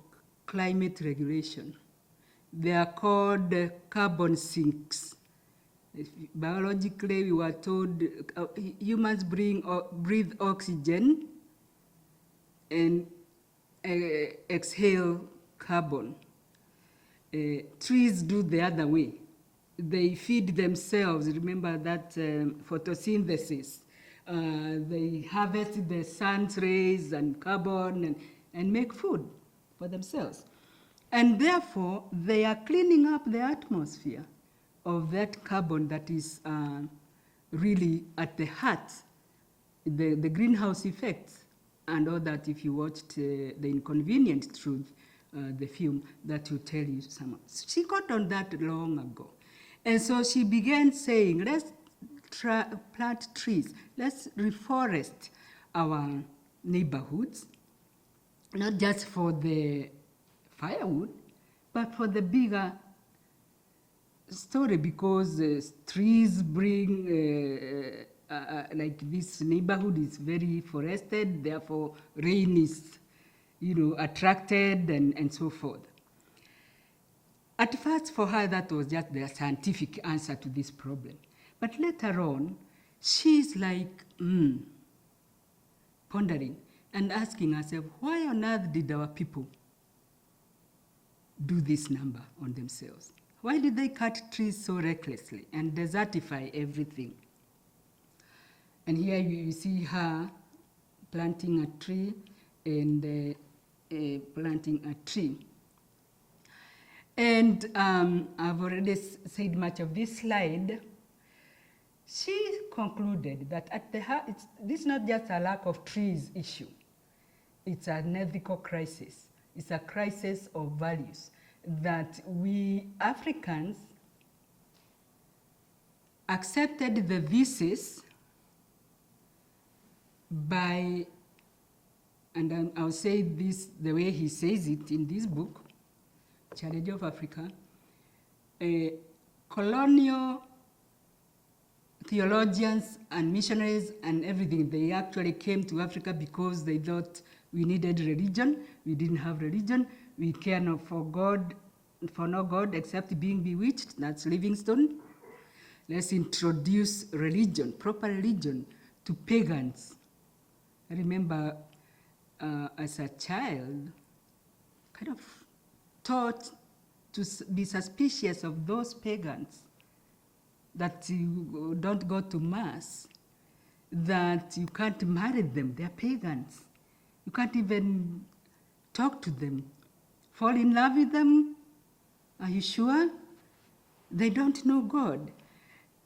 climate regulation. They are called carbon sinks. Biologically, we were told humans breathe oxygen and exhale carbon. Trees do the other way. They feed themselves. Remember that photosynthesis. They harvest the sun's rays and carbon and make food for themselves. And therefore, they are cleaning up the atmosphere of that carbon that is really at the heart, the greenhouse effect, and all that. If you watched The Inconvenient Truth, the film, that will tell you some. She got on that long ago. And so she began saying, let's plant trees. Let's reforest our neighborhoods, not just for the firewood, but for the bigger story, because trees bring, like this neighborhood is very forested, therefore rain is, attracted and so forth. At first, for her, that was just the scientific answer to this problem. But later on, she's like pondering and asking herself, why on earth did our people do this number on themselves? Why did they cut trees so recklessly and desertify everything? And here you see her planting a tree and planting a tree. And I've already said much of this slide. She concluded that at the heart, this is not just a lack of trees issue. It's an ethical crisis. It's a crisis of values that we Africans accepted the thesis by, and I'll say this the way he says it in this book, Challenge of Africa, colonial theologians and missionaries and everything, they actually came to Africa because they thought we needed religion. We didn't have religion. We care not for God, for no God except being bewitched. That's Livingstone. Let's introduce religion, proper religion, to pagans. I remember as a child, kind of taught to be suspicious of those pagans, that you don't go to mass, that you can't marry them, they're pagans. You can't even talk to them. Fall in love with them? Are you sure? They don't know God.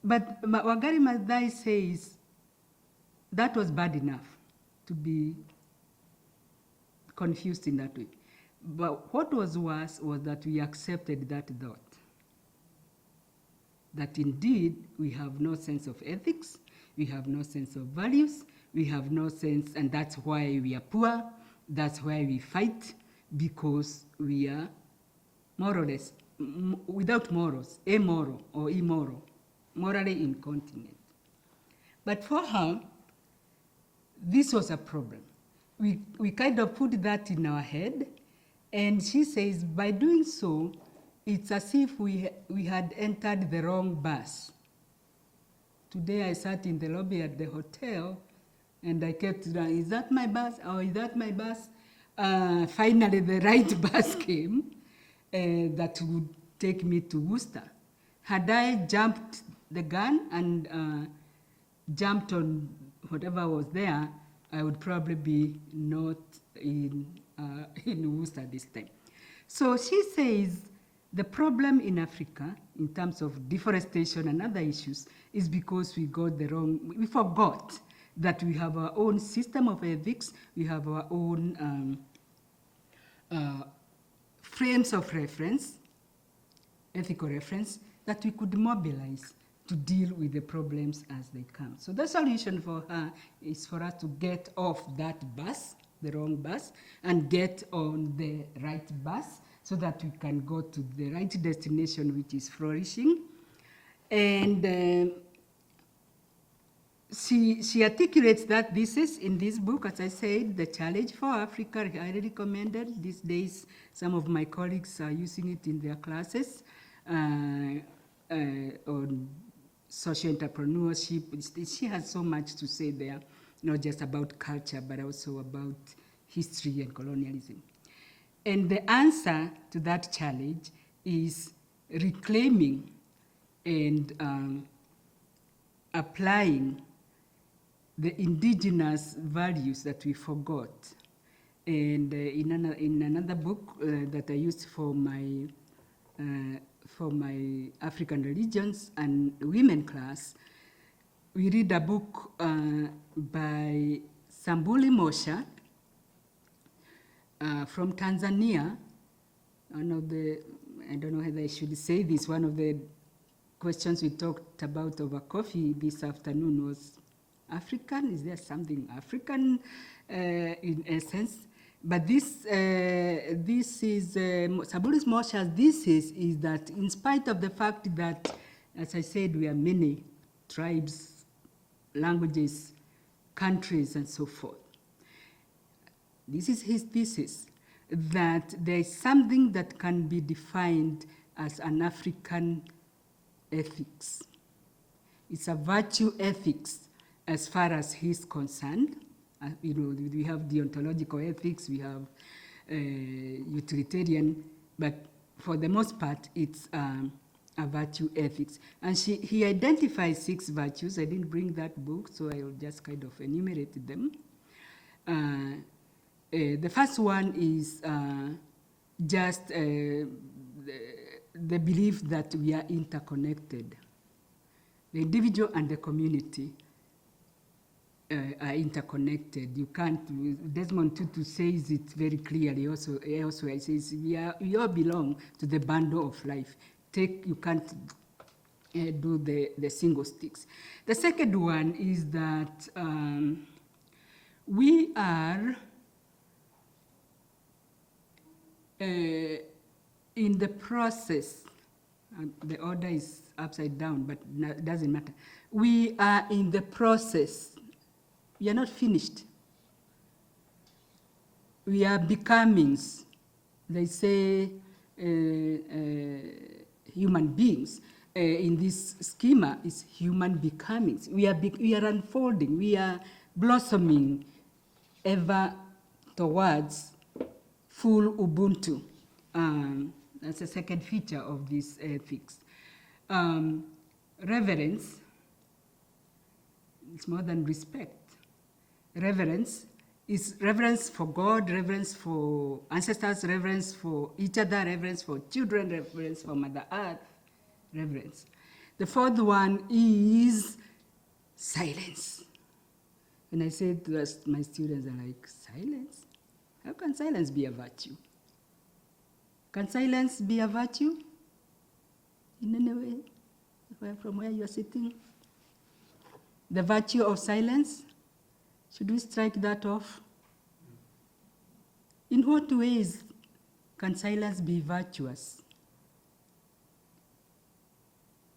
But Wangari Maathai says that was bad enough to be confused in that way. But what was worse was that we accepted that thought. That indeed we have no sense of ethics, we have no sense of values, we have no sense, and that's why we are poor, that's why we fight, because we are more or less, without morals, amoral or immoral, morally incontinent. But for her, this was a problem. We kind of put that in our head, and she says by doing so, it's as if we had entered the wrong bus. Today I sat in the lobby at the hotel, and I kept saying, is that my bus? Oh, is that my bus? Finally, the right bus came that would take me to Worcester. Had I jumped the gun and jumped on whatever was there, I would probably be not in Worcester this time. So she says the problem in Africa, in terms of deforestation and other issues, is because we forgot that we have our own system of ethics, we have our own frames of reference, ethical reference, that we could mobilize to deal with the problems as they come. So the solution for her is for us to get off that bus, the wrong bus, and get on the right bus so that we can go to the right destination, which is flourishing. And she articulates that thesis in this book, as I said, The Challenge for Africa. I highly recommend it. These days, some of my colleagues are using it in their classes on social entrepreneurship. She has so much to say there, not just about culture, but also about history and colonialism. And the answer to that challenge is reclaiming and applying the indigenous values that we forgot. And in another book that I used for my African religions and women class, we read a book by Sambuli Mosha from Tanzania. One of the, I don't know whether I should say this, one of the questions we talked about over coffee this afternoon was African. Is there something African in essence? But this is, Sambuli Mosha's thesis is that in spite of the fact that, as I said, we are many tribes, languages, countries, and so forth, this is his thesis, that there is something that can be defined as an African ethics. It's a virtue ethics as far as he's concerned. We have deontological ethics, we have utilitarian, but for the most part, it's a virtue ethics. And he identifies 6 virtues. I didn't bring that book, so I will just kind of enumerate them. The first one is just the belief that we are interconnected. The individual and the community are interconnected. You can't, Desmond Tutu says it very clearly also he says, we all belong to the bundle of life. You can't do the single sticks. The second one is that we are in the process, the order is upside down, but it doesn't matter. We are in the process. We are not finished. We are becomings. They say human beings. In this schema is human becomings. We are unfolding. We are blossoming ever towards full Ubuntu. That's the second feature of this ethics. Reverence, it's more than respect. Reverence is reverence for God, reverence for ancestors, reverence for each other, reverence for children, reverence for Mother Earth, reverence. The fourth one is silence. When I say to my students, are like, silence? How can silence be a virtue? Can silence be a virtue? In any way, from where you're sitting? The virtue of silence? Should we strike that off? In what ways can silence be virtuous?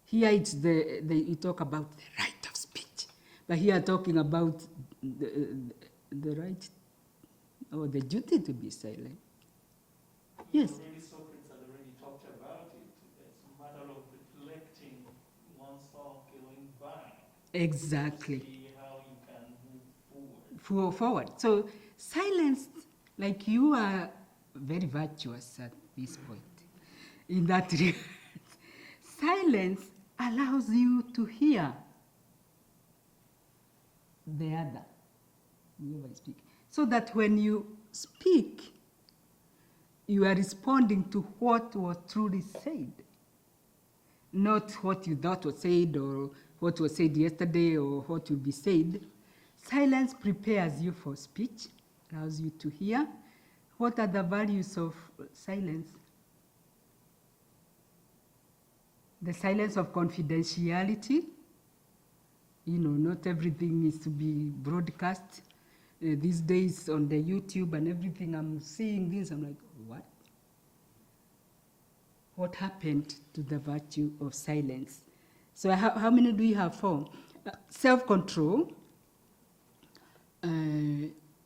Here it's you talk about the right of speech, but here talking about the right or the duty to be silent. Yes. Already Socrates had already talked about it. It's a matter of reflecting oneself, going back. Exactly. To see how you can move forward. Forward. So silence, like you are very virtuous at this point. In that regard, silence allows you to hear the other, whoever is speaking. So that when you speak, you are responding to what was truly said, not what you thought was said or what was said yesterday or what will be said. Silence prepares you for speech, allows you to hear. What are the values of silence? The silence of confidentiality. You know, not everything is to be broadcast. These days on the YouTube and everything, I'm seeing this, I'm like, what? What happened to the virtue of silence? So how many do we have? 4. Self-control.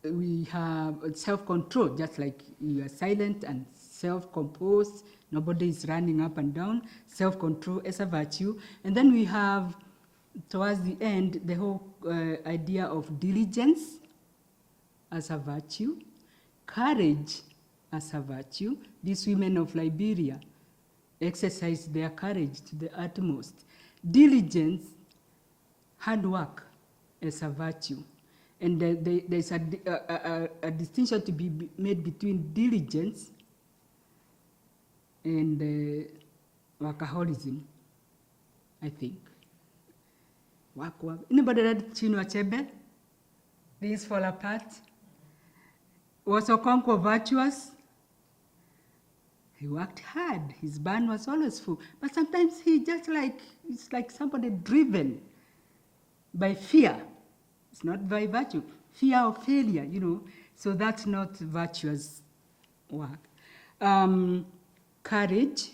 We have self-control, just like you are silent and self-composed. Nobody is running up and down. Self-control as a virtue. And then we have, towards the end, the whole idea of diligence as a virtue, courage as a virtue. These women of Liberia exercise their courage to the utmost. Diligence, hard work as a virtue. And there's a distinction to be made between diligence and workaholism, I think. Work. Anybody read Chinua Achebe? These fall apart. Was Okonkwo virtuous? He worked hard. His barn was always full. But sometimes it's like somebody driven by fear. It's not by virtue. Fear of failure, you know. So that's not virtuous work. Courage.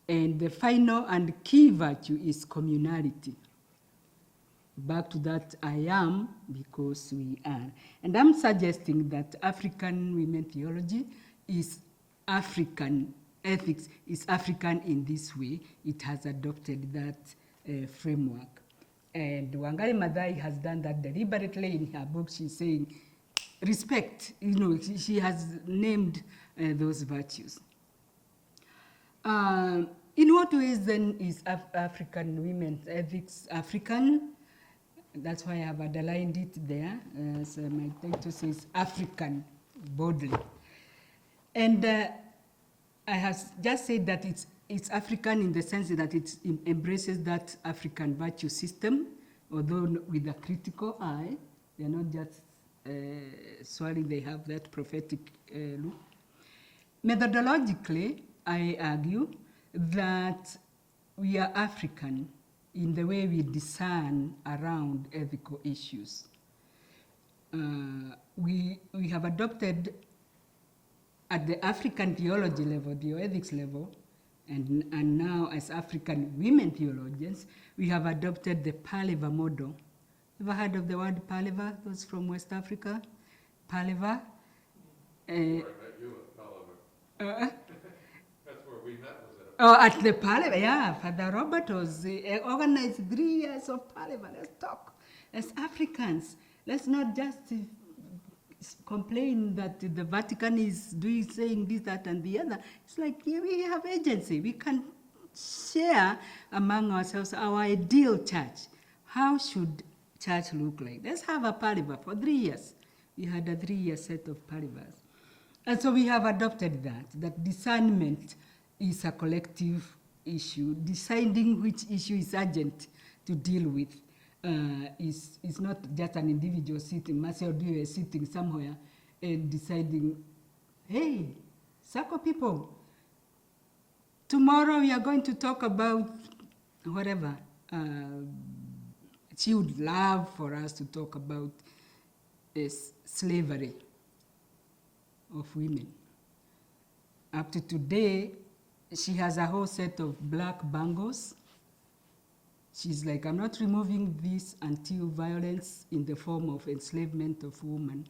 And the final and key virtue is communality. Back to that, I am because we are. And I'm suggesting that African women theology is African, ethics is African in this way. It has adopted that framework. And Wangari Maathai has done that deliberately in her book. She's saying, respect, you know, she has named those virtues. In what ways then is African women's ethics African? That's why I have underlined it there. So my title says African, boldly. And I have just said that it's African in the sense that it embraces that African virtue system, although with a critical eye. They're not just swallowing, they have that prophetic look. Methodologically, I argue that we are African in the way we discern around ethical issues. We have adopted at the African theology level, the ethics level, and now as African women theologians, we have adopted the Paleva model. Ever heard of the word Paleva? Those from West Africa? Paleva? I met you at Paleva. That's where we met, was it? Oh, at the Paleva, yeah. Father Robert was organized 3 years of Paleva. Let's talk. As Africans, let's not just complain that the Vatican is saying this, that, and the other. It's like, yeah, we have agency. We can share among ourselves our ideal church. How should church look like? Let's have a pariba for 3 years. We had a 3-year set of paribas. And so we have adopted that discernment is a collective issue. Deciding which issue is urgent to deal with is not just an individual sitting, Mercy Oduyo is sitting somewhere and deciding, hey, Sako people, tomorrow we are going to talk about whatever. She would love for us to talk about slavery of women. Up to today, she has a whole set of black bangles. She's like, I'm not removing this until violence in the form of enslavement of women,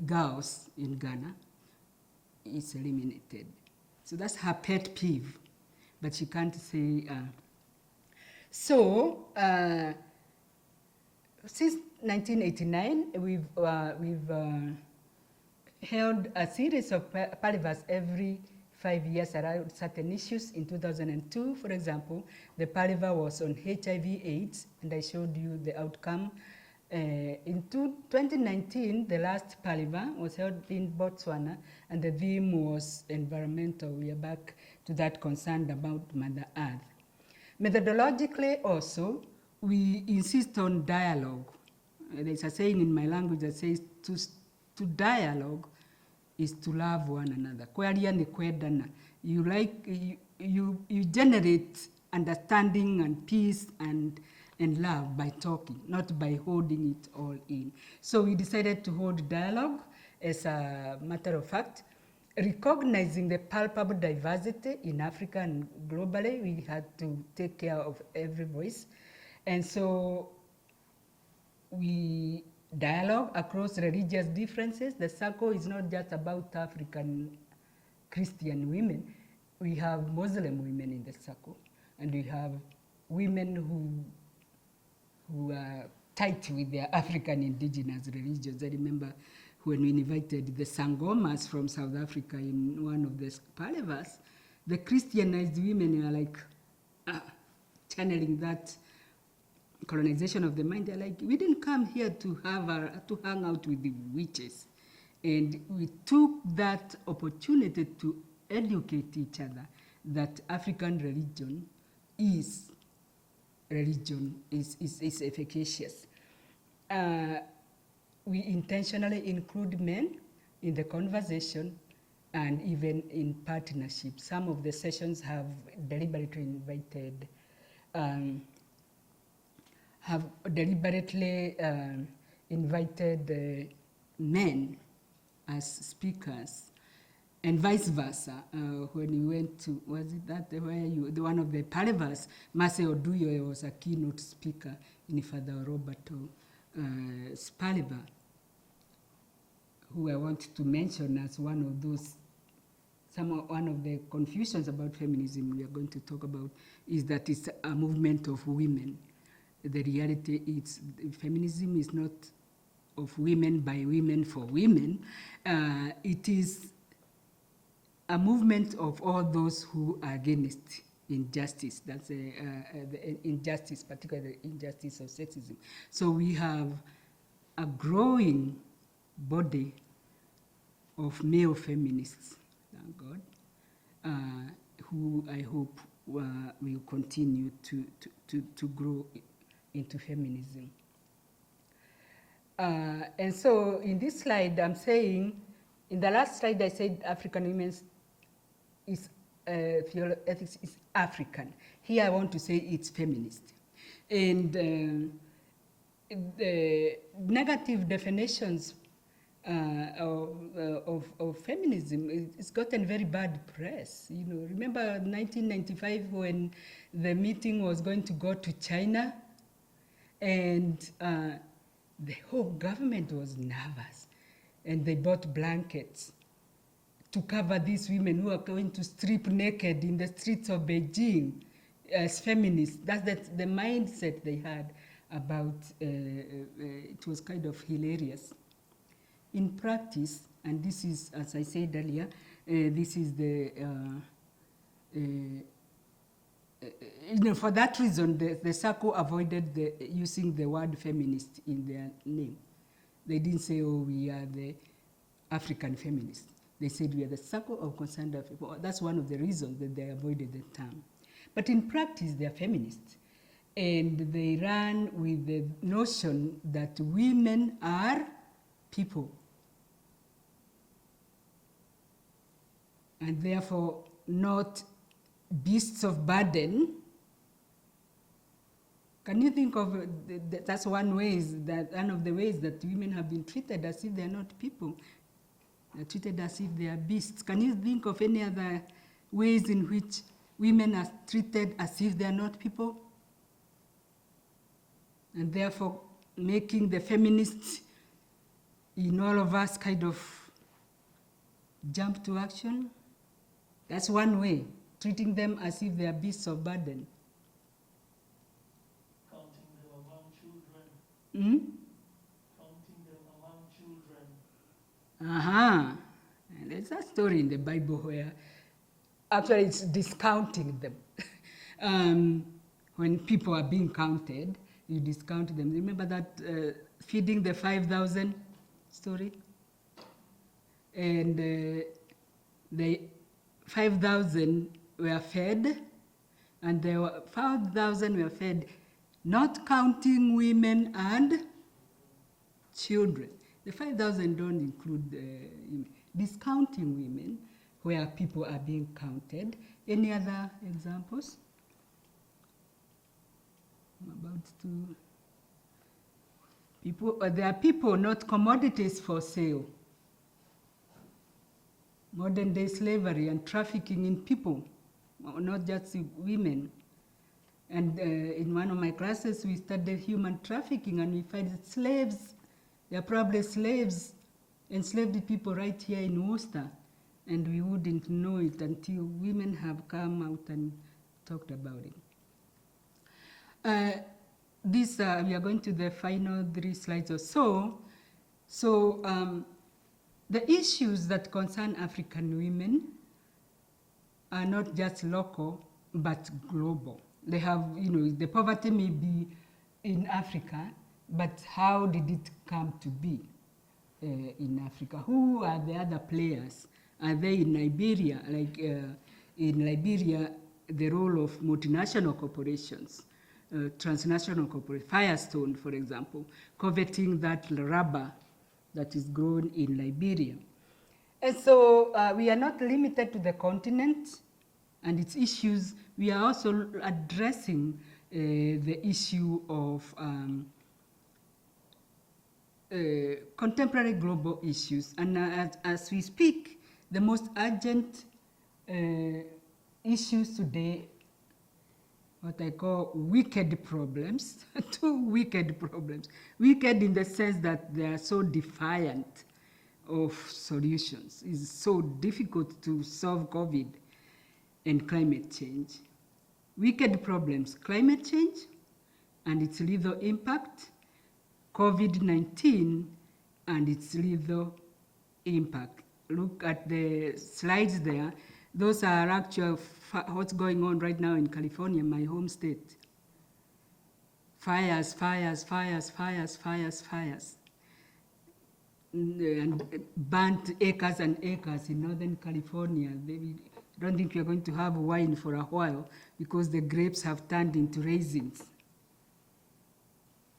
girls in Ghana, is eliminated. So that's her pet peeve, but she can't say. Since 1989, we've held a series of parivas every 5 years around certain issues. In 2002, for example, the pariva was on HIV/AIDS, and I showed you the outcome. In 2019, the last pariva was held in Botswana, and the theme was environmental. We are back to that concern about Mother Earth. Methodologically also, we insist on dialogue. There's a saying in my language that says to dialogue is to love one another. Kwaria ni kwendana. You generate understanding and peace and love by talking, not by holding it all in. So we decided to hold dialogue. As a matter of fact, recognizing the palpable diversity in Africa and globally, we had to take care of every voice. And so we dialogue across religious differences. The circle is not just about African Christian women. We have Muslim women in the circle, and we have women who are tight with their African indigenous religions. I remember when we invited the Sangomas from South Africa in one of the parivas, the Christianized women are like channeling that colonization of the mind. They're like, we didn't come here to hang out with the witches. And we took that opportunity to educate each other that African religion is efficacious. We intentionally include men in the conversation and even in partnership. Some of the sessions have deliberately invited men as speakers, and vice versa. When we went to, was it that one of the parivas, Mercy Oduyo was a keynote speaker in Father Roberto's pariva, who I want to mention as one of those. One of the confusions about feminism we are going to talk about is that it's a movement of women. The reality is feminism is not of women by women for women. It is a movement of all those who are against injustice. That's the injustice, particularly the injustice of sexism. So we have a growing body of male feminists, thank God, who I hope will continue to grow into feminism. And so in this slide, I'm saying, in the last slide I said African women's ethics is African. Here I want to say it's feminist. And the negative definitions of feminism, it's gotten very bad press. You know, remember 1995 when the meeting was going to go to China, and the whole government was nervous, and they bought blankets to cover these women who are going to strip naked in the streets of Beijing as feminists. That's the mindset they had about, it was kind of hilarious. in practice, and this is, as I said earlier, this is the, for that reason, the circle avoided using the word feminist in their name. They didn't say, oh, we are the African feminists. They said we are the circle of concerned people. That's one of the reasons that they avoided the term. But in practice, they are feminists. And they run with the notion that women are people. And therefore not beasts of burden. Can you think of, that's one of the ways that women have been treated as if they are not people. They're treated as if they are beasts. Can you think of any other ways in which women are treated as if they are not people? And therefore making the feminists in all of us kind of jump to action? That's one way, treating them as if they are beasts of burden. Counting them among children. Hmm? Counting them among children. And there's a story in the Bible where actually it's discounting them. When people are being counted, you discount them. Remember that feeding the 5,000 story? And the 5,000 were fed, and there were 5,000 were fed, not counting women and children. The 5,000 don't include discounting women where people are being counted. Any other examples? I'm about to. There are people, not commodities for sale. Modern day slavery and trafficking in people, not just women. And in one of my classes, we studied human trafficking, and we find that slaves, there are probably slaves, enslaved people right here in Worcester, and we wouldn't know it until women have come out and talked about it. We are going to the final 3 slides or so. So the issues that concern African women are not just local, but global. They have, the poverty may be in Africa, but how did it come to be in Africa? Who are the other players? Are they in Liberia? Like in Liberia, the role of multinational corporations, transnational corporations, Firestone, for example, coveting that rubber that is grown in Liberia. And so we are not limited to the continent and its issues. We are also addressing the issue of contemporary global issues. And as we speak, the most urgent issues today, what I call wicked problems, 2 wicked problems. Wicked in the sense that they are so defiant of solutions. It's so difficult to solve COVID and climate change. Wicked problems, climate change and its lethal impact, COVID-19 and its lethal impact. Look at the slides there. Those are actual what's going on right now in California, my home state. Fires, fires, fires, fires, fires, fires. And burnt acres and acres in Northern California. I don't think we're going to have wine for a while because the grapes have turned into raisins.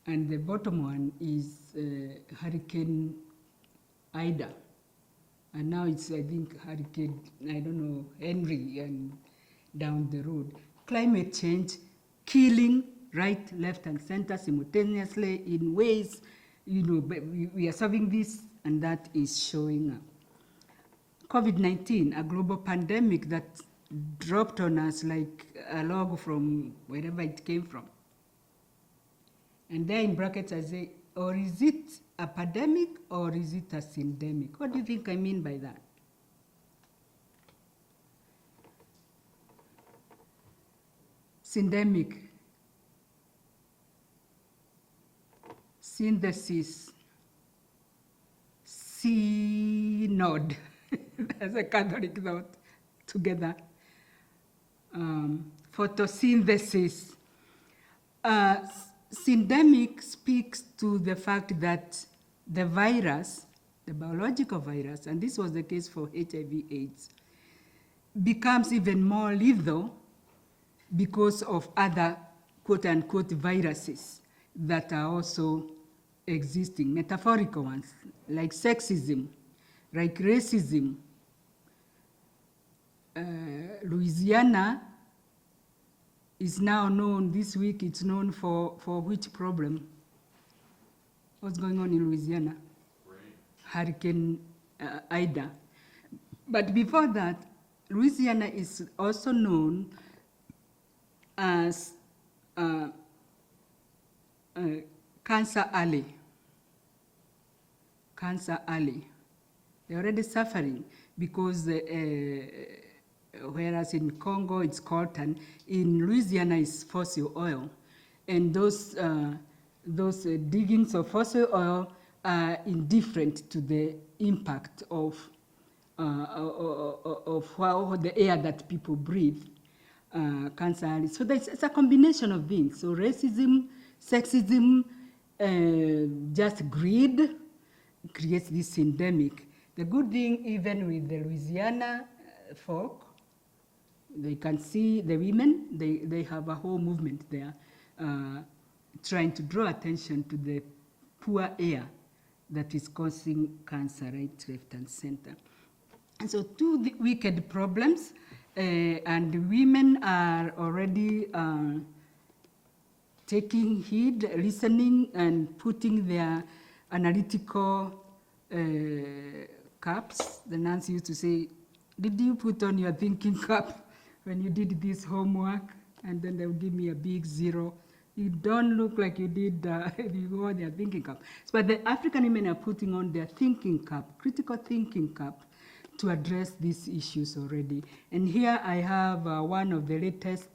And the bottom one is Hurricane Ida. And now it's, I think, Hurricane, I don't know, Henry and down the road. Climate change, killing right, left, and center simultaneously in ways, we are solving this and that is showing up. COVID-19, a global pandemic that dropped on us like a log from wherever it came from. And there in brackets I say, or is it a pandemic or is it a syndemic? What do you think I mean by that? Syndemic, synthesis, synod, as a Catholic thought, together. Photosynthesis. Syndemic speaks to the fact that the virus, the biological virus, and this was the case for HIV/AIDS, becomes even more lethal because of other quote-unquote viruses that are also existing, metaphorical ones, like sexism, like racism. Louisiana is now known, this week it's known for which problem? What's going on in Louisiana? Rain. Hurricane Ida. But before that, Louisiana is also known as Cancer Alley. Cancer Alley. They're already suffering because whereas in Congo it's coltan, in Louisiana it's fossil oil. And those diggings of fossil oil are indifferent to the impact of how the air that people breathe, cancer. So it's a combination of things. So racism, sexism, just greed creates this endemic. The good thing, even with the Louisiana folk, they can see the women, they have a whole movement there trying to draw attention to the poor air that is causing cancer right, left, and center. And so two wicked problems, and women are already taking heed, listening, and putting their analytical caps. The nuns used to say, did you put on your thinking cap when you did this homework? And then they would give me a big 0. You don't look like you did if you wore their thinking cap. But the African women are putting on their thinking cap, critical thinking cap, to address these issues already. And here I have one of the latest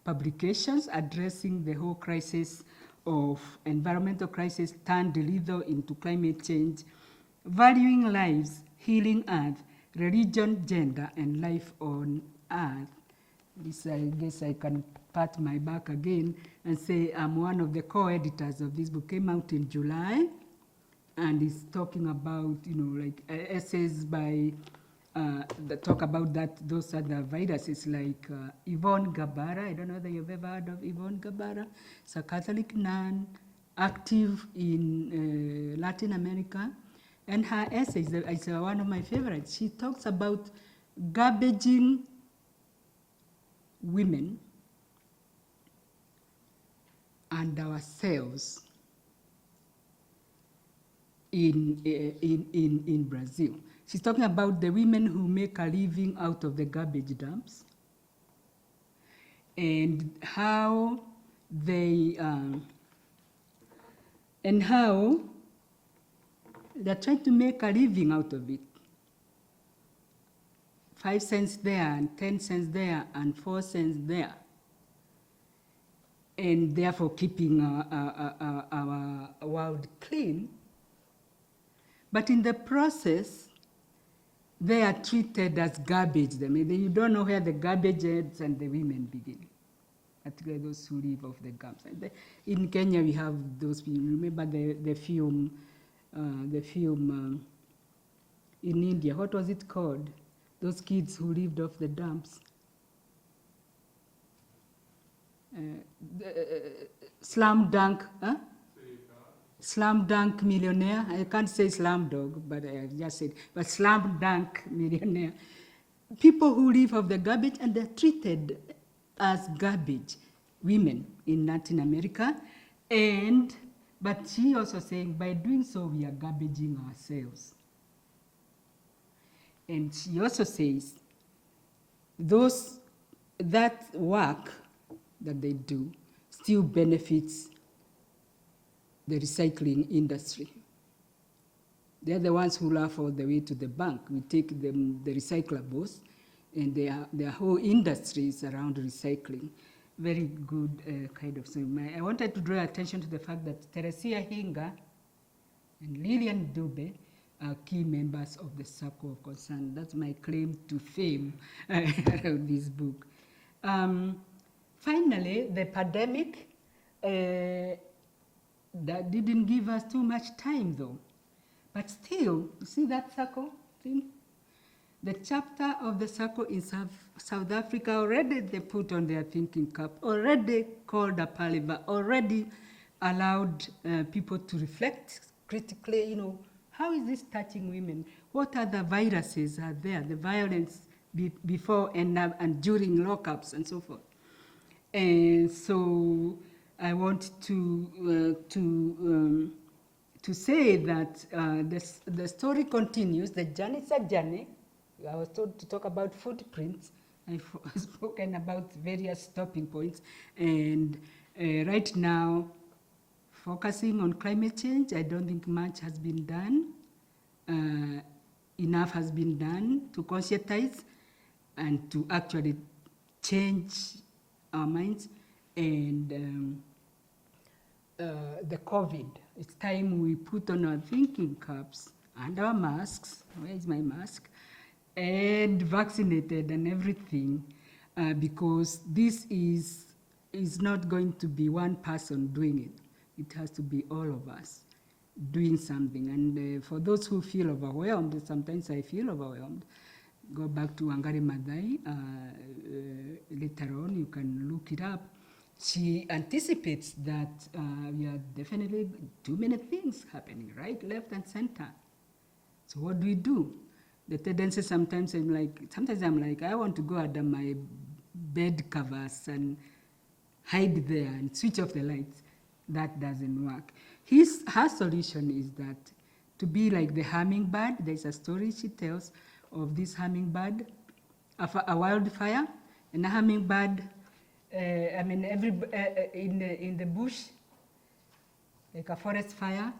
publications addressing the whole crisis of environmental crisis turned lethal into climate change, valuing lives, healing earth, religion, gender, and life on earth. This, I guess I can pat my back again and say I'm one of the co-editors of this book. Came out in July, and it's talking about, like essays by that talk about those other viruses, like Yvonne Gabara. I don't know whether you've ever heard of Yvonne Gabara. It's a Catholic nun, active in Latin America. And her essays, it's one of my favorites. She talks about garbaging women and ourselves in Brazil. She's talking about the women who make a living out of the garbage dumps and how they're trying to make a living out of it. 5 cents there and 10 cents there and 4 cents there, and therefore keeping our world clean. But in the process, they are treated as garbage. I mean, you don't know where the garbage ends and the women begin, particularly those who live off the dumps. In Kenya, we have those people. Remember the film in India. What was it called? Those kids who lived off the dumps. Slam Dunk, huh? Slam Dunk Millionaire. I can't say Slam Dog, but I just said, but Slam Dunk Millionaire. People who live off the garbage, and they're treated as garbage, women in Latin America. But she also saying, by doing so, we are garbaging ourselves. And she also says, that work that they do still benefits the recycling industry. They're the ones who laugh all the way to the bank. We take them, the recyclables, and their whole industry is around recycling. Very good kind of thing. I wanted to draw attention to the fact that Teresia Hinga and Lillian Dube key members of the circle of concern. That's my claim to fame of this book. Finally, the pandemic that didn't give us too much time though. But still, you see that circle thing? The chapter of the circle in South Africa, already they put on their thinking cap, already called a parliament, already allowed people to reflect critically, you know, how is this touching women? What other viruses are there? The violence before and during lockups and so forth. And so I want to say that the story continues. The journey is a journey. I was told to talk about footprints. I've spoken about various stopping points. And right now, focusing on climate change, I don't think much has been done. Enough has been done to conscientize and to actually change our minds. And the COVID, it's time we put on our thinking caps and our masks. Where is my mask? And vaccinated and everything, because this is not going to be one person doing it. It has to be all of us doing something. And for those who feel overwhelmed, sometimes I feel overwhelmed, go back to Wangari Maathai. Later on, you can look it up. She anticipates that we are definitely too many things happening, right, left, and center. So what do we do? The tendency sometimes I'm like, I want to go under my bed covers and hide there and switch off the lights. That doesn't work. Her solution is that to be like the hummingbird. There's a story she tells of this hummingbird, of a wildfire, and a hummingbird, in the bush, like a forest fire,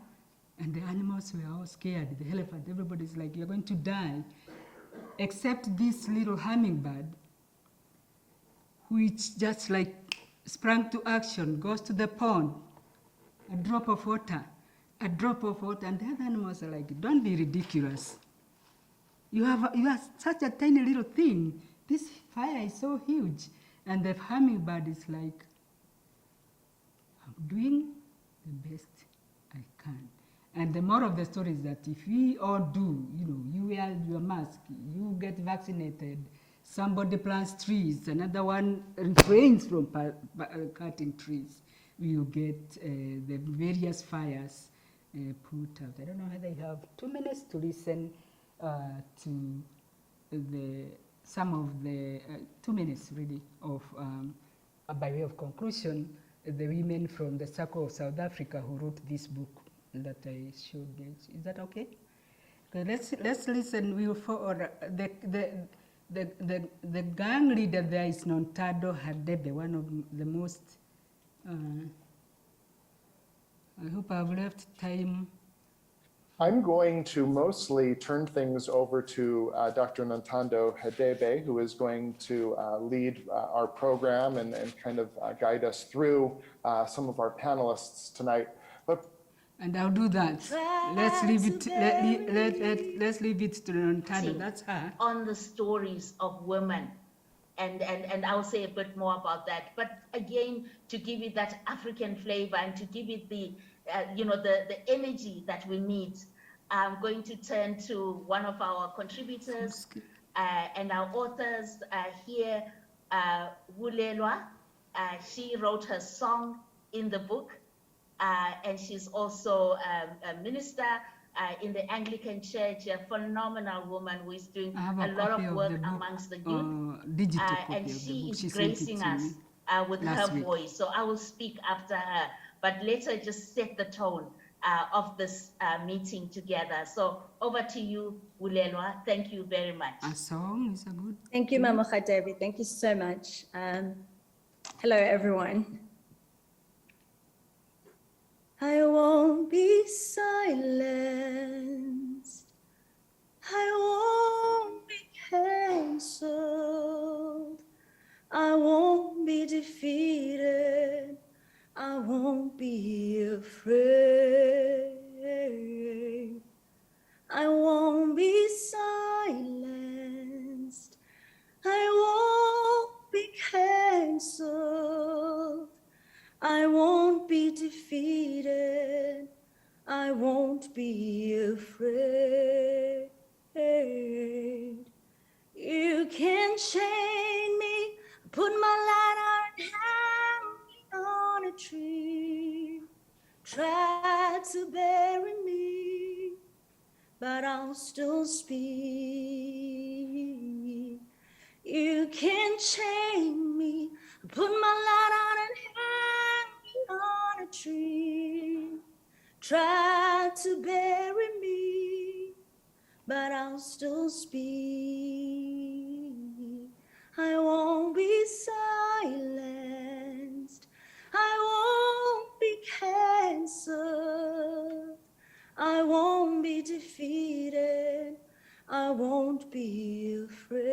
and the animals were all scared. The elephant, everybody's like, you're going to die, except this little hummingbird, which just like sprang to action, goes to the pond, a drop of water, and the other animals are like, don't be ridiculous. You are such a tiny little thing. This fire is so huge. And the hummingbird is like, I'm doing the best I can. And the moral of the story is that if we all do, you wear your mask, you get vaccinated, somebody plants trees, another one refrains from cutting trees, we will get the various fires put out. I don't know whether you have 2 minutes to listen to some of the 2 minutes really of, by way of conclusion, the women from the Circle of South Africa who wrote this book that I showed you. Is that okay? Let's listen. We will follow the gang leader there is Nontando Hadebe, one of the most. I hope I've left time. I'm going to mostly turn things over to Dr. Nontando Hadebe, who is going to lead our program and kind of guide us through some of our panelists tonight. And I'll do that. Let's leave it. Let's leave it to Nontando. That's her. On the stories of women, and I'll say a bit more about that. But again, to give it that African flavor and to give it the the energy that we need, I'm going to turn to one of our contributors and our authors here, Wulelwa. She wrote her song in the book. And she's also a minister in the Anglican Church, a phenomenal woman who is doing a lot of work amongst the youth. And she is gracing us with her voice. So I will speak after her, but later just set the tone of this meeting together. So over to you, Wulelwa. Thank you very much. A song is a good. Thank you, Mama Khadevi. Thank you so much. Hello, everyone. I won't be silenced. I won't be cancelled. I won't be defeated. I won't be afraid. I You can chain me, put my light on and hang me on a tree. Try to bury me, but I'll still speak. You can chain me, put my light on and hang me on a tree. Try to bury me, but I'll still speak. I won't be silenced. I won't be canceled. I won't be defeated. I won't be afraid.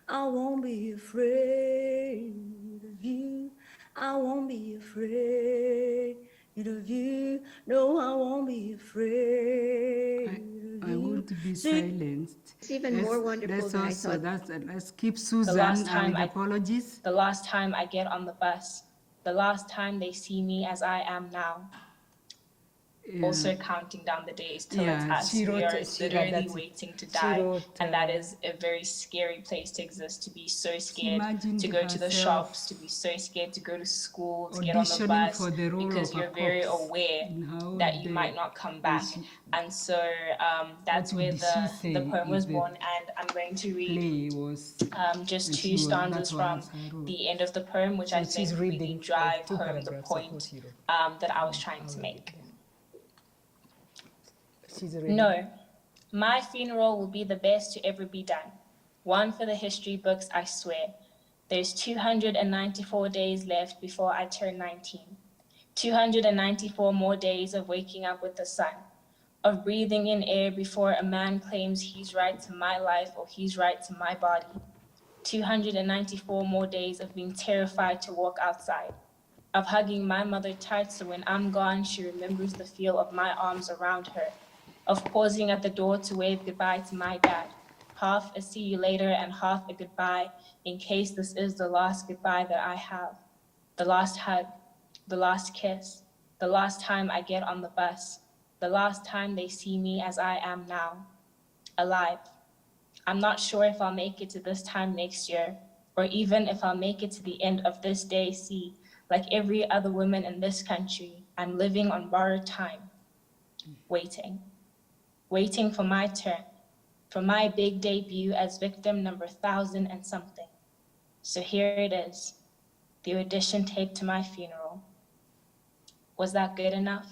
I won't be afraid of you. I won't be afraid of you. No, I won't be afraid of I you. want to be silenced. It's even more wonderful than I thought. Let's keep Susan last time with I- apologies. The last time I get on the bus, the last time they see me as I am now, also counting down the days till it's us. she We wrote- are she literally wrote- waiting to she die, wrote, and that is a very scary place to exist, to be so scared imagined to go to the herself shops, to be so scared to go to school, to get on the auditioning bus, for the role because of a you're very corpse aware in her own that you day. might not come back. And so that's What where would she say the poem was if the born, and I'm going to read Play was just and two she was- stanzas that from was her role. the end of the poem, which I So she's think really reading drive two home the paragraphs of point what you wrote. that I was trying to make. She's reading. No, my funeral will be the best to ever be done. One for the history books, I swear. There's 294 days left before I turn 19. 294 more days of waking up with the sun, of breathing in air before a man claims he's right to my life or he's right to my body. 294 more days of being terrified to walk outside, of hugging my mother tight so when I'm gone, she remembers the feel of my arms around her, of pausing at the door to wave goodbye to my dad, half a see you later and half a goodbye, in case this is the last goodbye that I have, the last hug, the last kiss, the last time I get on the bus, the last time they see me as I am now, alive. I'm not sure if I'll make it to this time next year, or even if I'll make it to the end of this day. See, like every other woman in this country, I'm living on borrowed time, waiting for my turn, for my big debut as victim number 1,000 and something. So here it is, the audition tape to my funeral. Was that good enough?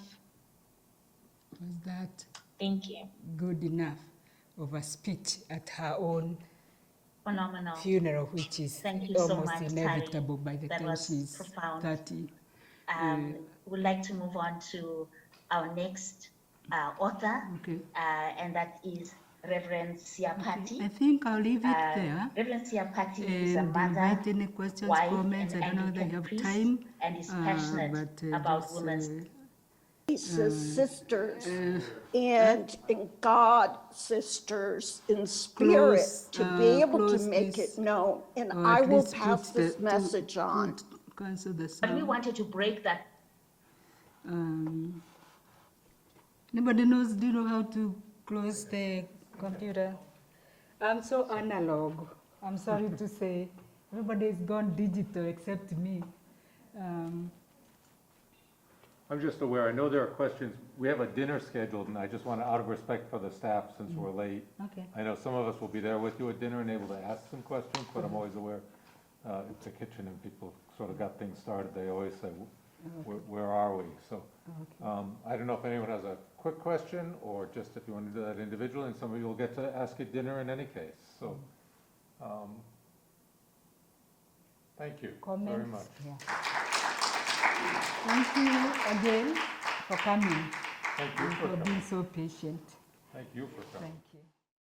Was that Thank you. good enough of a speech at her own Phenomenal. funeral, which is Thank you so almost much, inevitable Tari. by the That time was she's profound. 30. We'd like to move on to our next author, Okay. and that is Reverend Siapati. I think I'll leave it there. Reverend Siapati is a And mother, invite any questions, wife, comments. I and don't know whether you Anglican have priest, time. and is passionate but, about just, women's Sisters and in God, sisters in spirit, Close, to be able to close make this, it known. And or I at will least pass put this the- message on. Cancel the But we sound. wanted to break that. Nobody knows, do you know how to close the computer? I'm so analog. I'm sorry to say. Everybody's gone digital except me. I'm just aware, I know there are questions, we have a dinner scheduled, and I just want to, out of respect for the staff, since we're late, Okay. I know some of us will be there with you at dinner and able to ask some questions, but I'm always aware, it's a kitchen and people sort of got things started, they always say, where are we? So, I don't know if anyone has a quick question, or just if you want to do that individually, and some of you will get to ask at dinner in any case, so. Thank you Comments? very much. Yeah. Thank you again for coming Thank you and for for coming. being so patient. Thank you for coming. Thank you.